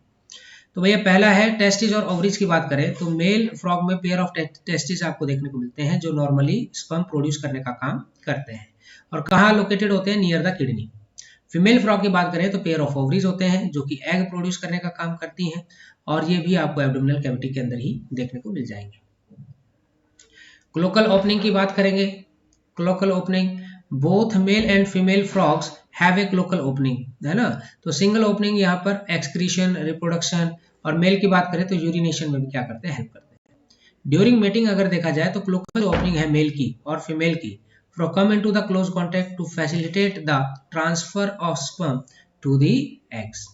तो भैया पहला है टेस्टिस और ओवरीज की बात करें तो मेल फ्रॉग में पेयर ऑफ टेस्टिस आपको देखने को मिलते हैं जो नॉर्मली स्पर्म प्रोड्यूस करने का काम करते हैं, और कहाँ लोकेटेड होते हैं? Near the kidney. Female frog की बात करें तो पेयर ऑफ ओवरीज होते हैं जो कि एग प्रोड्यूस करने का काम करती हैं, और ये भी आपको एब्डोमिनल कैविटी के अंदर ही देखने को मिल जाएंगे। क्लोकल ओपनिंग की बात करेंगे। Cloacal opening, both male and female frogs have a cloacal opening, है ना। तो सिंगल ओपनिंग यहाँ पर एक्सक्रीशन, रिप्रोडक्शन, और मेल की बात करें तो यूरिनेशन में भी क्या करते हैं? हेल्प करते हैं। ड्यूरिंग मेटिंग अगर देखा जाए तो क्लोकल ओपनिंग है मेल की और फीमेल की, for come into the close contact to facilitate the transfer of sperm to the eggs।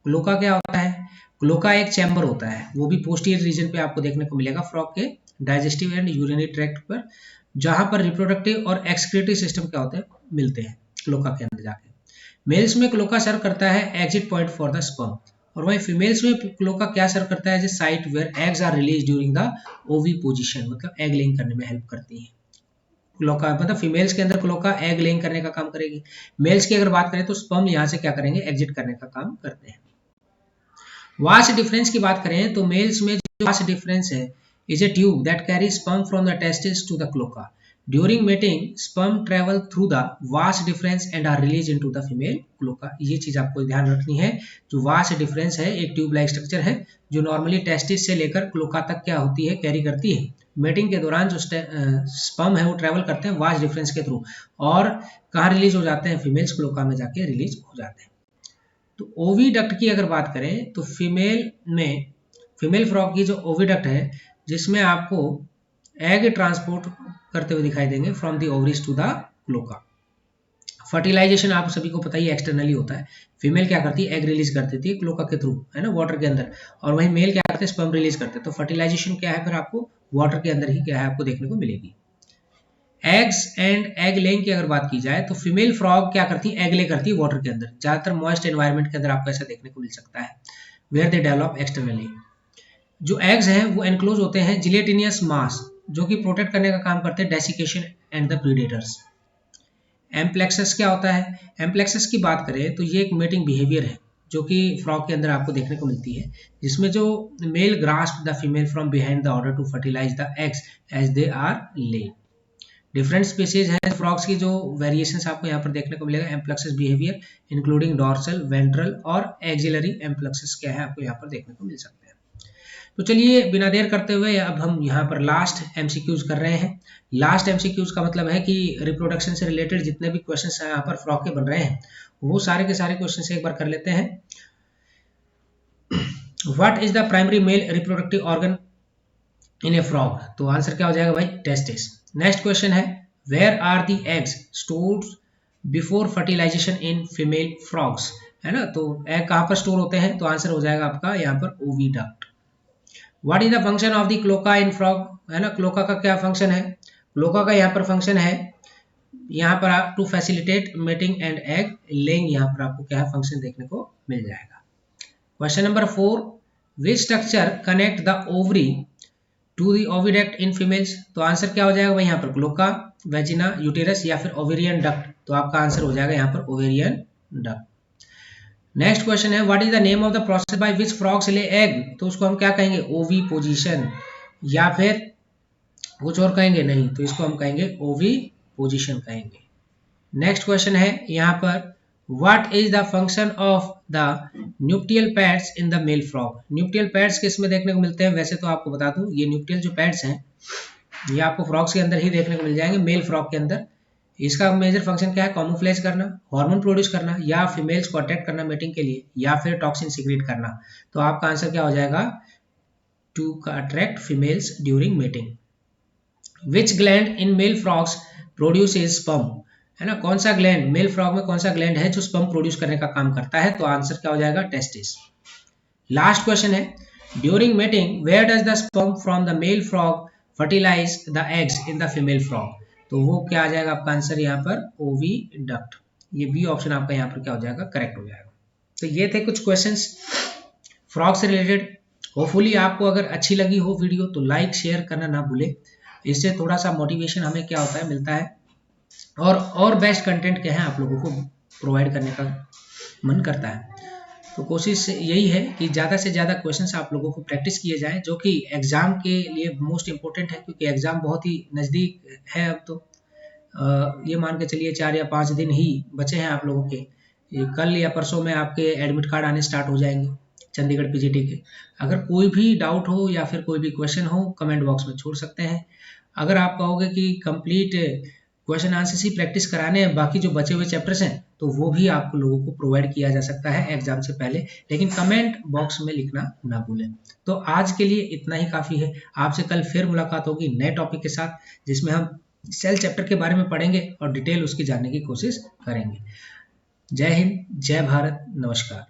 Cloaca क्या होता है? क्लोका एक चैम्बर होता है, वो भी पोस्टीरियर रीजन पे आपको देखने को मिलेगा फ्रॉग के डाइजेस्टिव एंड यूरिनरी ट्रैक्ट पर, जहां पर रिप्रोडक्टिव और एक्सक्रीटरी सिस्टम क्या होते हैं? मिलते हैं क्लोका के अंदर जाके। मेल्स में क्लोका सर्व करता है exit point for the sperm, और वहीं फीमेल्स में क्लोका क्या सर्व करता है? Site where eggs are release during the oviposition, मतलब एग लेइंग करने में हेल्प करती है क्लोका। मतलब फीमेल्स के अंदर क्लोका एग लेइंग करने का काम करेगी, मेल्स की अगर बात करें तो स्पर्म यहाँ से क्या करेंगे? एग्जिट करने का काम करते हैं। वास डिफरेंस की बात करें तो मेल्स में जो वास डिफरेंस है is a tube that carry sperm from the testis to the cloaca. During mating sperm travel through the vas deferens and are release into the female cloaca. ये चीज आपको ध्यान रखनी है। जो वास डिफरेंस है एक ट्यूब लाइक स्ट्रक्चर है जो नॉर्मली टेस्टिस से लेकर क्लोका तक क्या होती है? कैरी करती है। मेटिंग के दौरान जो स्पर्म है वो ट्रेवल करते हैं वास डिफरेंस के थ्रू, और कहाँ रिलीज हो जाते हैं? फीमेल्स क्लोका में जाके रिलीज हो जाते हैं। तो ओविडक्ट की अगर बात करें तो फीमेल फ्रॉग की जो ओविडक्ट है जिसमें आपको एग ट्रांसपोर्ट करते हुए दिखाई देंगे from the ovaries to the cloaca. Fertilisation आप सभी को पता ही एक्सटर्नली होता है। फीमेल क्या करती है, एग रिलीज कर देती है क्लोका के थ्रू, है ना, वाटर के अंदर, और वहीं मेल क्या करते हैं, स्पर्म रिलीज करते हैं। तो फर्टिलाइजेशन क्या है, फिर आपको वाटर के अंदर ही क्या है आपको देखने को मिलेगी। एग्स एंड एग लेइंग की अगर बात की जाए तो फीमेल फ्रॉग क्या करती है, एग ले करती है वाटर के अंदर, ज्यादातर मॉइस्ट एनवायरनमेंट के अंदर आपको ऐसा देखने को मिल सकता है, वेयर दे डेवलप एक्सटर्नली। जो एग्स हैं वो एनक्लोज होते हैं जिलेटिनियस मास, जो कि प्रोटेक्ट करने का काम करते हैं डेसिकेशन एंड द प्रीडेटर्स। एम्प्लेक्सस क्या होता है, एम्प्लेक्सस की बात करें तो ये एक मेटिंग बिहेवियर है जो कि फ्रॉग के अंदर आपको देखने को मिलती है, जिसमें जो male grasp the female from behind the order to fertilise the eggs as they are laid. Different species हैं फ्रॉग्स की, जो वेरिएशंस आपको यहाँ पर देखने को मिलेगा। Amplexus behaviour including dorsal, ventral और एक्सिलरी एम्प्लेक्सस क्या है आपको यहाँ पर देखने को मिल सकते हैं। तो चलिए बिना देर करते हुए अब हम यहाँ पर लास्ट एमसीक्यूज कर रहे हैं। लास्ट एमसीक्यूज का मतलब है कि रिप्रोडक्शन से रिलेटेड जितने भी क्वेश्चंस यहाँ पर फ्रॉग के बन रहे हैं वो सारे के सारे क्वेश्चन एक बार कर लेते हैं। What is the primary male reproductive organ in a frog? तो आंसर क्या हो जाएगा भाई, टेस्टिस। नेक्स्ट क्वेश्चन है, where are the eggs stored before fertilisation in female frogs, है ना, तो एग कहाँ पर स्टोर होते हैं? तो आंसर हो जाएगा आपका यहाँ पर oviduct. What is the function of the cloaca in frog, है ना, क्लोका का क्या फंक्शन है? क्लोका का यहाँ पर फंक्शन है, यहाँ पर आप to facilitate mating and egg laying, यहाँ पर आपको क्या है फंक्शन देखने को मिल जाएगा। Question number 4, which structure connect the ovary to the oviduct in females? तो आंसर क्या हो जाएगा भाई यहाँ पर, क्लोका, वेजिना, यूटेरस या फिर ओवेरियन डक्ट। तो आपका आंसर हो जाएगा यहाँ पर ओवेरियन डक्ट। नेक्स्ट क्वेश्चन है, what is the name of the process by which frogs ले एग? तो उसको हम क्या कहेंगे, ओवी पोजिशन, या फिर कुछ और कहेंगे? नहीं, तो इसको हम कहेंगे ओवी पोजिशन कहेंगे। नेक्स्ट क्वेश्चन है यहाँ पर, what is the function of the nuptial pads in the male frog? Nuptial pads किस में देखने को मिलते हैं? वैसे तो आपको बता दूं, ये न्यूक्टियल जो पैड्स हैं ये आपको फ्रॉग्स के अंदर ही देखने को मिल जाएंगे, मेल फ्रॉग के अंदर। इसका मेजर फंक्शन क्या है, कैमोफ्लेज करना, हार्मोन प्रोड्यूस करना, या फीमेल्स को अट्रैक्ट करना मेटिंग के लिए, या फिर टॉक्सिन सीक्रेट करना। तो आपका आंसर क्या हो जाएगा, to attract females during mating. Which gland in male frogs produces sperm, है ना, कौन सा ग्लैंड मेल फ्रॉग में, कौन सा ग्लैंड है जो स्पर्म प्रोड्यूस करने का काम करता है? तो आंसर क्या हो जाएगा, टेस्टिस। लास्ट क्वेश्चन है, during mating where does the sperm from the male frog fertilise the eggs in the female frog? तो वो क्या आ जाएगा आपका आंसर यहाँ पर, ओविडक्ट। ये बी ऑप्शन आपका यहाँ पर क्या हो जाएगा, करेक्ट हो जाएगा। तो ये थे कुछ क्वेश्चंस फ्रॉग से रिलेटेड। होपफुली आपको अगर अच्छी लगी हो वीडियो तो लाइक शेयर करना ना भूले, इससे थोड़ा सा मोटिवेशन हमें क्या होता है, मिलता है, और बेस्ट कंटेंट क्या है आप लोगों को प्रोवाइड करने का मन करता है। तो कोशिश यही है कि ज़्यादा से ज़्यादा क्वेश्चंस आप लोगों को प्रैक्टिस किए जाएं, जो कि एग्ज़ाम के लिए मोस्ट इम्पोर्टेंट है, क्योंकि एग्ज़ाम बहुत ही नज़दीक है। अब तो ये मान के चलिए 4 या 5 दिन ही बचे हैं आप लोगों के। ये कल या परसों में आपके एडमिट कार्ड आने स्टार्ट हो जाएंगे चंडीगढ़ पीजीटी के। अगर कोई भी डाउट हो या फिर कोई भी क्वेश्चन हो, कमेंट बॉक्स में छोड़ सकते हैं। अगर आप कहोगे कि कंप्लीट क्वेश्चन आंसर ही प्रैक्टिस कराने हैं, बाकी जो बचे हुए चैप्टर्स हैं तो वो भी आप लोगों को प्रोवाइड किया जा सकता है एग्जाम से पहले, लेकिन कमेंट बॉक्स में लिखना ना भूलें। तो आज के लिए इतना ही काफ़ी है। आपसे कल फिर मुलाकात होगी नए टॉपिक के साथ, जिसमें हम सेल चैप्टर के बारे में पढ़ेंगे और डिटेल उसकी जानने की कोशिश करेंगे। जय हिंद, जय भारत, नमस्कार।